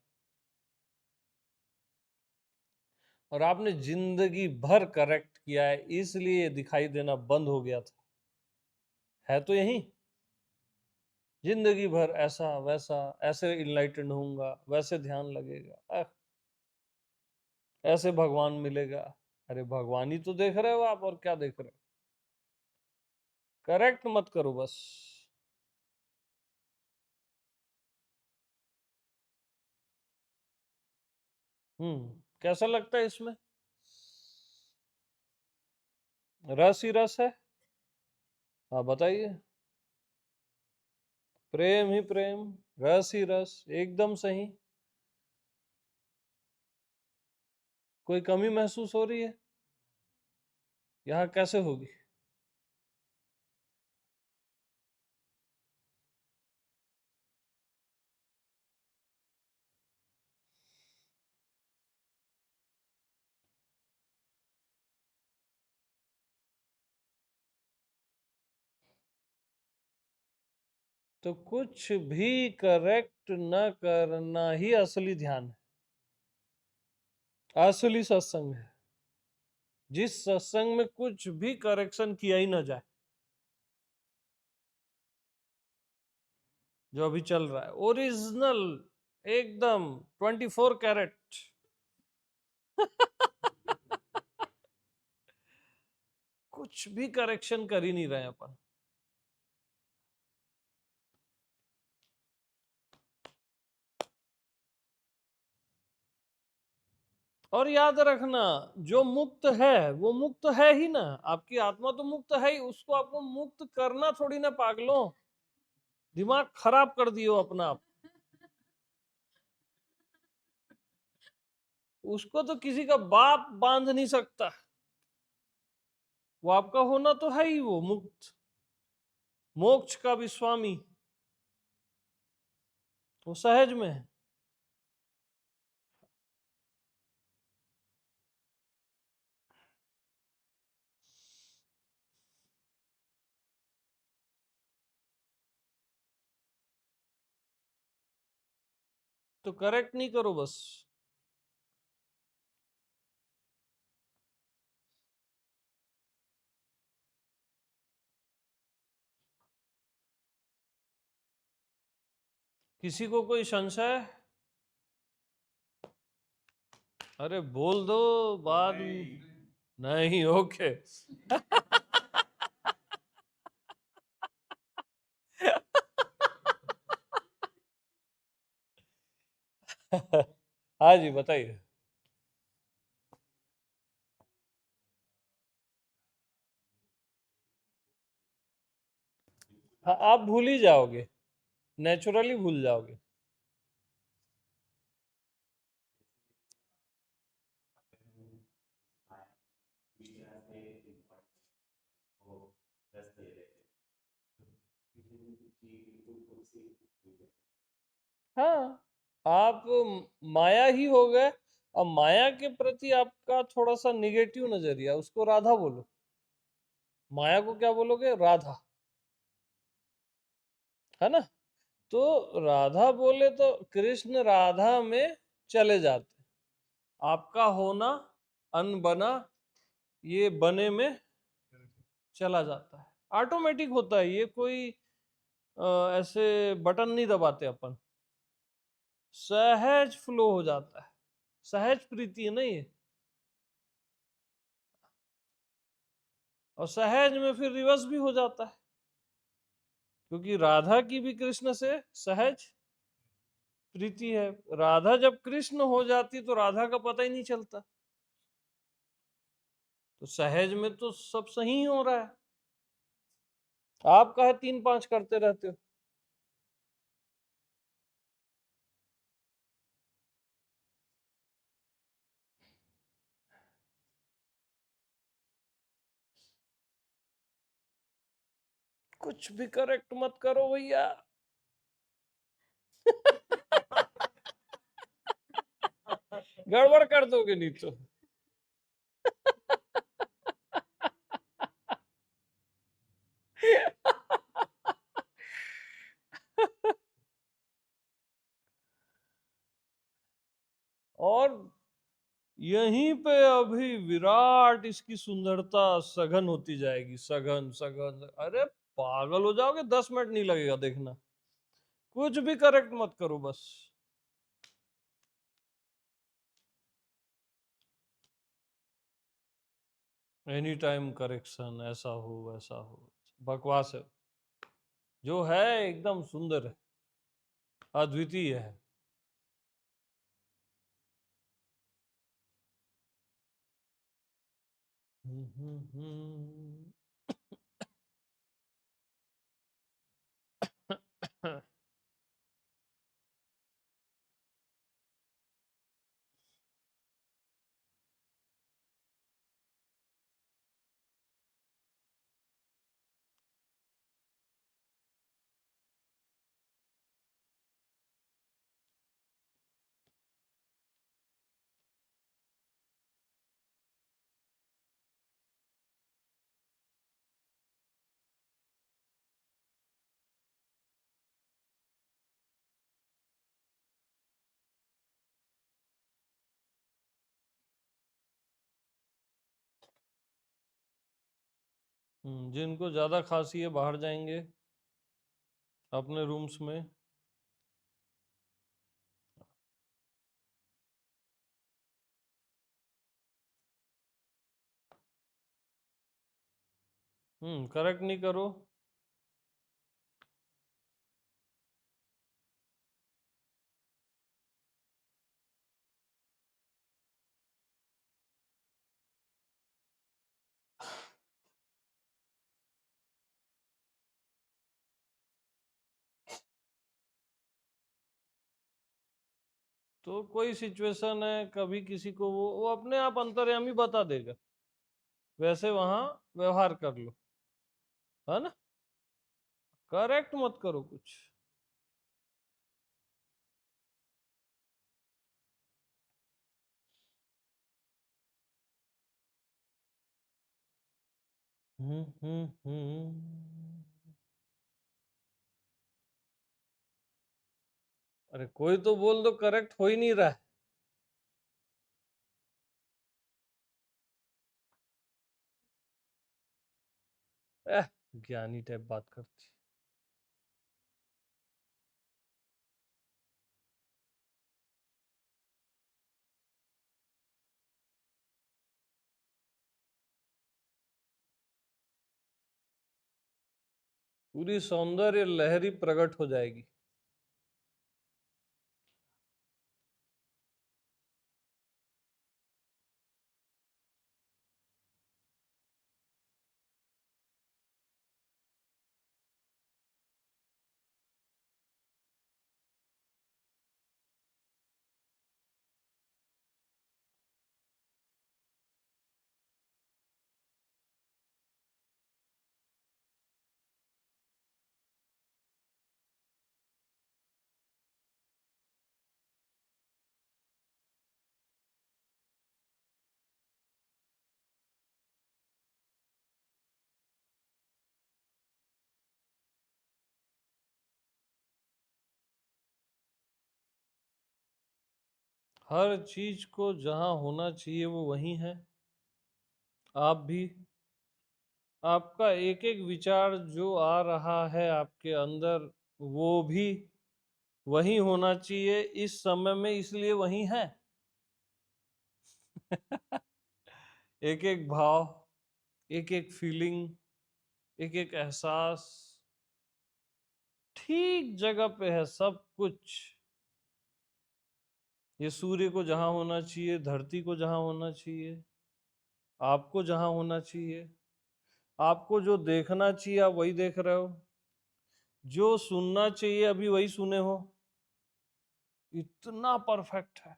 और आपने जिंदगी भर करेक्ट किया है, इसलिए दिखाई देना बंद हो गया था। है तो यही, जिंदगी भर ऐसा वैसा, ऐसे इनलाइटेंड होऊंगा, वैसे ध्यान लगेगा, ऐसे भगवान मिलेगा। अरे भगवान ही तो देख रहे हो आप, और क्या देख रहे हो? करेक्ट मत करो बस। कैसा लगता है इसमें? रस ही रस है। हाँ बताइए। प्रेम ही प्रेम, रस ही रस, एकदम सही। कोई कमी महसूस हो रही है? यहाँ कैसे होगी? तो कुछ भी करेक्ट न करना ही असली ध्यान है, असली सत्संग है। जिस सत्संग में कुछ भी करेक्शन किया ही ना जाए, जो अभी चल रहा है ओरिजिनल, एकदम 24 कैरेट। कुछ भी करेक्शन कर ही नहीं रहे अपन। और याद रखना, जो मुक्त है वो मुक्त है ही ना, आपकी आत्मा तो मुक्त है ही, उसको आपको मुक्त करना थोड़ी ना पागलों। दिमाग खराब कर दियो अपना आप। उसको तो किसी का बाप बांध नहीं सकता, वो आपका होना तो है ही, वो मुक्त, मोक्ष का भी स्वामी, वो सहज में है। तो करेक्ट नहीं करो बस। किसी को कोई संशय? अरे बोल दो, बाद नहीं, ओके। हाँ जी बताइए। हाँ, आप भूल ही जाओगे, नेचुरली भूल जाओगे। हाँ, आप माया ही हो गए। अब माया के प्रति आपका थोड़ा सा निगेटिव नजरिया, उसको राधा बोलो। माया को क्या बोलोगे? राधा, है ना? तो राधा बोले तो कृष्ण राधा में चले जाते। आपका होना अनबना, ये बने में चला जाता है, ऑटोमेटिक होता है ये, कोई ऐसे बटन नहीं दबाते अपन, सहज फ्लो हो जाता है। सहज प्रीति है ना ये, और सहज में फिर रिवर्स भी हो जाता है, क्योंकि राधा की भी कृष्ण से सहज प्रीति है। राधा जब कृष्ण हो जाती तो राधा का पता ही नहीं चलता। तो सहज में तो सब सही हो रहा है, आप काहे 3-5 करते रहते हो? कुछ भी करेक्ट मत करो भैया। गड़बड़ कर दोगे नहीं तो। और यहीं पे अभी विराट इसकी सुंदरता सघन होती जाएगी, सघन सघन। अरे पागल हो जाओगे, 10 मिनट नहीं लगेगा देखना। कुछ भी करेक्ट मत करो बस। एनी टाइम करेक्शन, ऐसा हो वैसा हो, बकवास है। जो है एकदम सुंदर है, अद्वितीय है। जिनको ज्यादा खांसी है बाहर जाएंगे अपने रूम्स में। करेक्ट नहीं करो। तो कोई सिचुएशन है, कभी किसी को वो अपने आप अंतर्यामी बता देगा, वैसे वहां व्यवहार कर लो, है ना। करेक्ट मत करो कुछ। अरे कोई तो बोल दो, करेक्ट हो ही नहीं रहा है। ज्ञानी टाइप बात करती। पूरी सौंदर्य लहरी प्रकट हो जाएगी। हर चीज को जहां होना चाहिए वो वहीं है। आप भी, आपका एक एक विचार जो आ रहा है आपके अंदर, वो भी वही होना चाहिए इस समय में, इसलिए वही है। एक एक भाव, एक एक फीलिंग, एक एक एहसास ठीक जगह पे है, सब कुछ ये सूर्य को जहां होना चाहिए, धरती को जहां होना चाहिए, आपको जहां होना चाहिए, आपको जो देखना चाहिए आप वही देख रहे हो, जो सुनना चाहिए अभी वही सुने हो। इतना परफेक्ट है।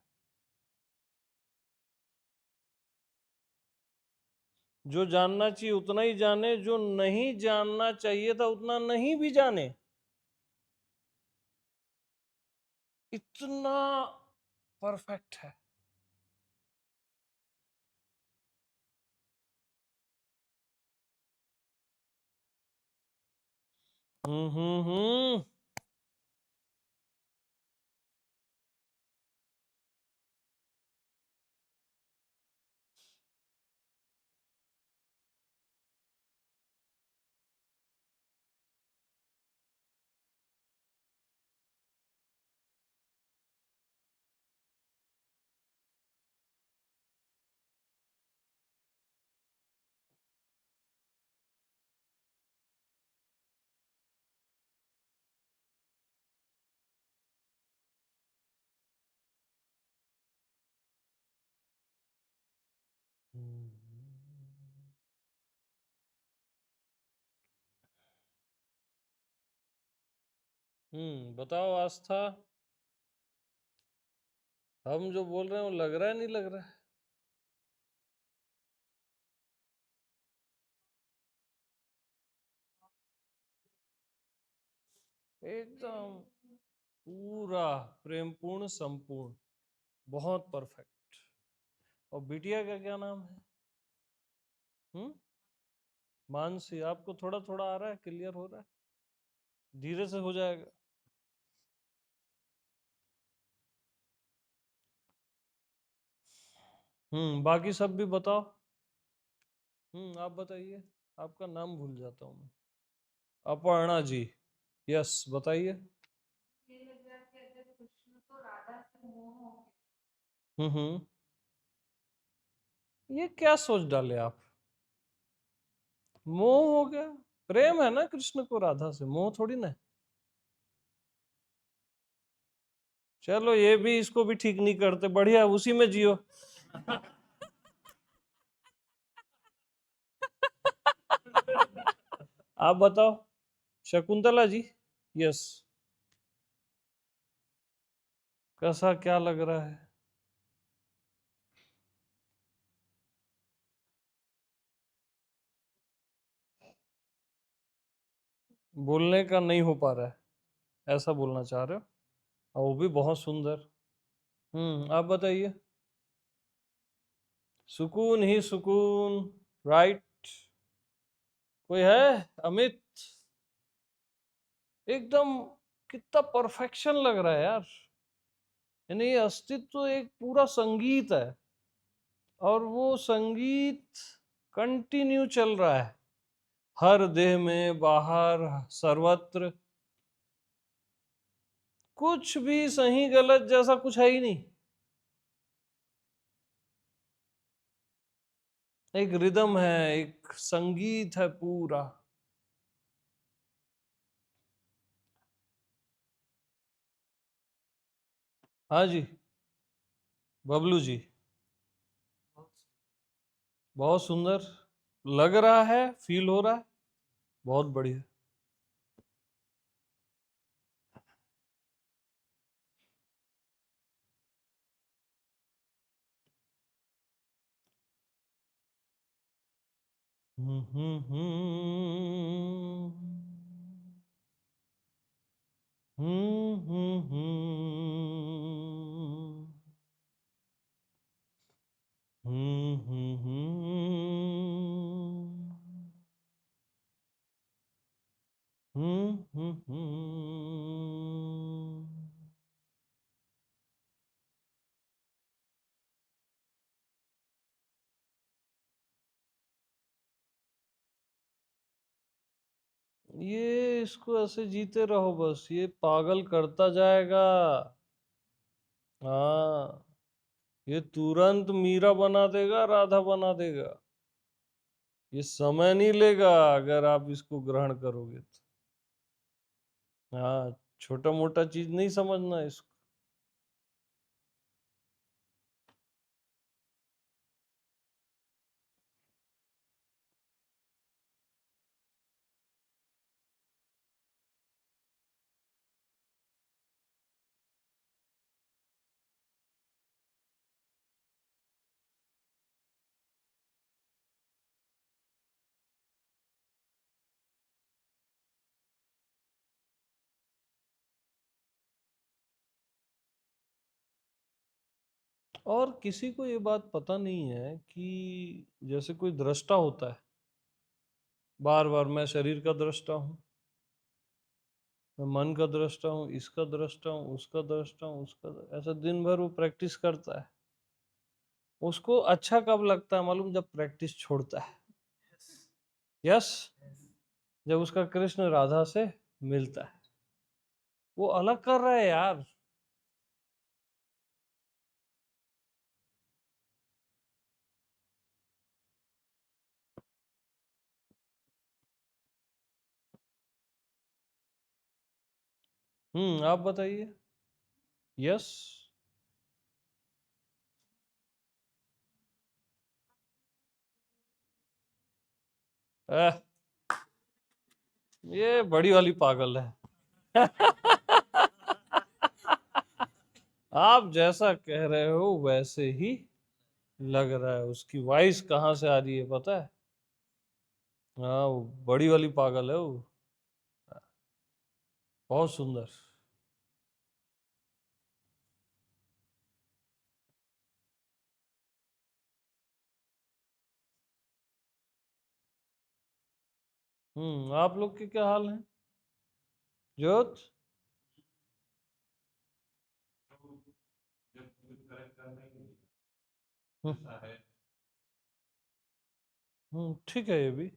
जो जानना चाहिए उतना ही जाने, जो नहीं जानना चाहिए था उतना नहीं भी जाने। इतना परफेक्ट है। हम्म। बताओ आस्था, हम जो बोल रहे हैं वो लग रहा है नहीं लग रहा है? एकदम पूरा प्रेमपूर्ण संपूर्ण, बहुत परफेक्ट। और बिटिया का क्या नाम है? मानसी। आपको थोड़ा थोड़ा आ रहा है, क्लियर हो रहा है, धीरे से हो जाएगा। बाकी सब भी बताओ। आप बताइए, आपका नाम भूल जाता हूँ मैं। अपर्णा जी, यस बताइए। हम्म। ये क्या सोच डाले आप? मोह हो गया? प्रेम है ना कृष्ण को राधा से, मोह थोड़ी ना है। चलो ये भी, इसको भी ठीक नहीं करते, बढ़िया उसी में जियो। आप बताओ शकुंतला जी, यस। कैसा क्या लग रहा है? बोलने का नहीं हो पा रहा है, ऐसा बोलना चाह रहे हो? और वो भी बहुत सुंदर। आप बताइए। सुकून ही सुकून, राइट। कोई है? अमित, एकदम कितना परफेक्शन लग रहा है यार। यानी ये अस्तित्व एक पूरा संगीत है, और वो संगीत कंटिन्यू चल रहा है, हर देह में, बाहर, सर्वत्र। कुछ भी सही गलत जैसा कुछ है ही नहीं। एक रिदम है, एक संगीत है पूरा। हाँ जी, बबलू जी, बहुत सुंदर लग रहा है, फील हो रहा है, बहुत बढ़िया। हम्म हम्म हम्म हम्म हम्म हम्म हम्म ये इसको ऐसे जीते रहो बस, ये पागल करता जाएगा। हाँ, ये तुरंत मीरा बना देगा, राधा बना देगा। ये समय नहीं लेगा अगर आप इसको ग्रहण करोगे तो। हाँ, छोटा मोटा चीज नहीं समझना इसको। और किसी को ये बात पता नहीं है कि जैसे कोई दृष्टा होता है, बार बार मैं शरीर का दृष्टा हूँ, मैं मन का दृष्टा हूँ, इसका दृष्टा हूँ, उसका दृष्टा हूँ, ऐसा दिन भर वो प्रैक्टिस करता है। उसको अच्छा कब लगता है मालूम? जब प्रैक्टिस छोड़ता है। यस, जब उसका कृष्ण राधा से मिलता है, वो अलग कर रहा है यार। आप बताइए। यस। ये बड़ी वाली पागल है। आप जैसा कह रहे हो वैसे ही लग रहा है। उसकी वॉइस कहाँ से आ रही है पता है? हाँ, वो बड़ी वाली पागल है वो, बहुत सुंदर। आप लोग के क्या हाल है? जोत? ठीक है ये भी।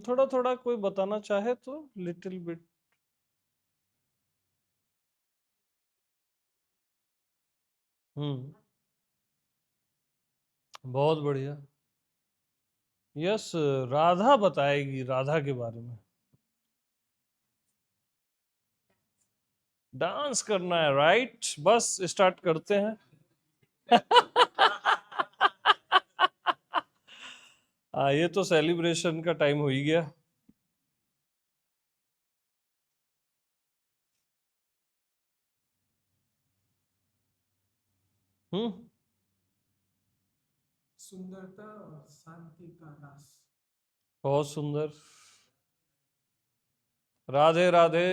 थोड़ा थोड़ा कोई बताना चाहे तो लिटिल बिट। हम्म बहुत बढ़िया। यस, राधा बताएगी राधा के बारे में। डांस करना है, राइट? बस स्टार्ट करते हैं। ये तो सेलिब्रेशन का टाइम हो ही गया। हम्म सुंदरता और शांति का रास। बहुत सुंदर। राधे राधे।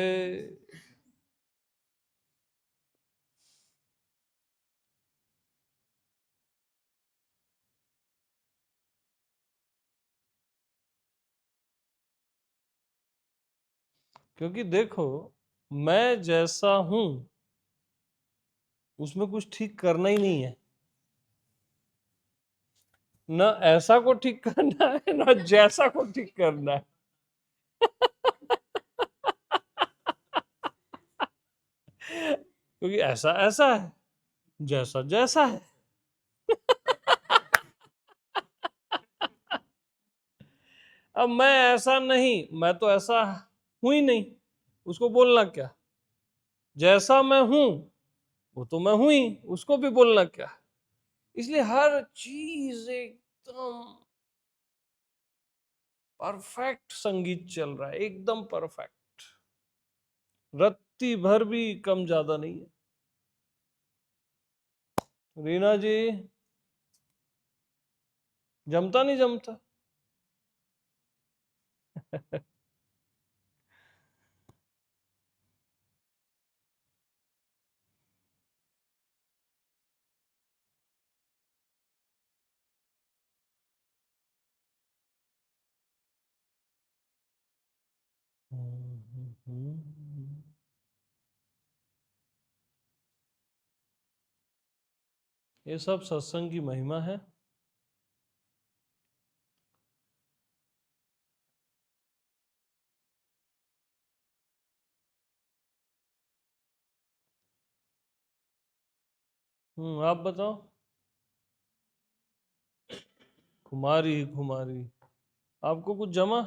क्योंकि देखो, मैं जैसा हूं उसमें कुछ ठीक करना ही नहीं है। न ऐसा को ठीक करना है, न जैसा को ठीक करना है। क्योंकि ऐसा ऐसा है, जैसा जैसा है। अब मैं ऐसा नहीं, मैं तो ऐसा हूं ही नहीं, उसको बोलना क्या? जैसा मैं हूं वो तो मैं हूं ही, उसको भी बोलना क्या? इसलिए हर चीज एकदम परफेक्ट संगीत चल रहा है, एकदम परफेक्ट। रत्ती भर भी कम ज्यादा नहीं है। रीना जी, जमता नहीं जमता? ये सब सत्संग की महिमा है। आप बताओ। कुमारी कुमारी, आपको कुछ जमा?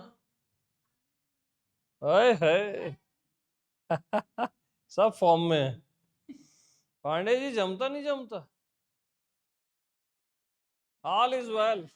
आए है। सब फॉर्म में है। पांडे जी, जमता नहीं जमता? All is well.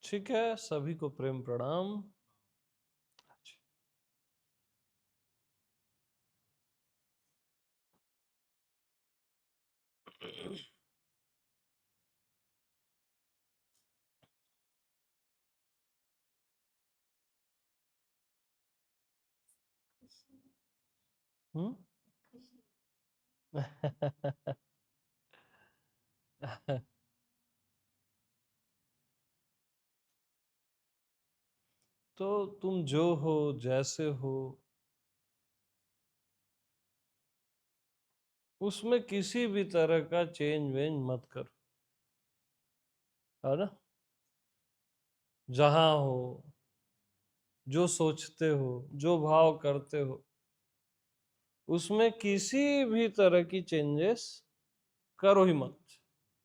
ठीक है, सभी को प्रेम प्रणाम। हम्म। तो तुम जो हो, जैसे हो, उसमें किसी भी तरह का चेंज वेंज मत करो, है ना। जहां हो, जो सोचते हो, जो भाव करते हो, उसमें किसी भी तरह की चेंजेस करो ही मत।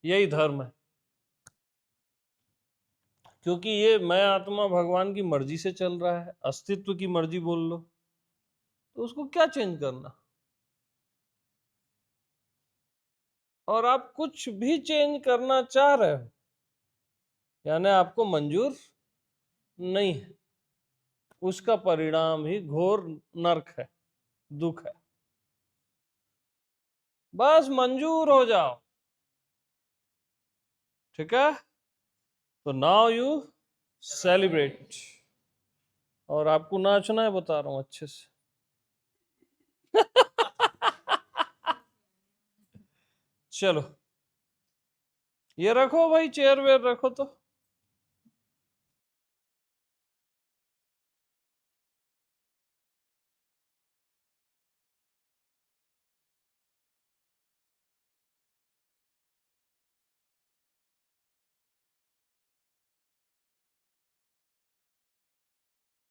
यही धर्म है, क्योंकि ये मैं आत्मा भगवान की मर्जी से चल रहा है, अस्तित्व की मर्जी बोल लो, तो उसको क्या चेंज करना। और आप कुछ भी चेंज करना चाह रहे हो, यानी आपको मंजूर नहीं है, उसका परिणाम ही घोर नरक है, दुख है। बस मंजूर हो जाओ, ठीक है। तो नाउ यू सेलिब्रेट। और आपको नाचना है, बता रहा हूं अच्छे से। चलो, ये रखो भाई, चेयर वेयर रखो तो।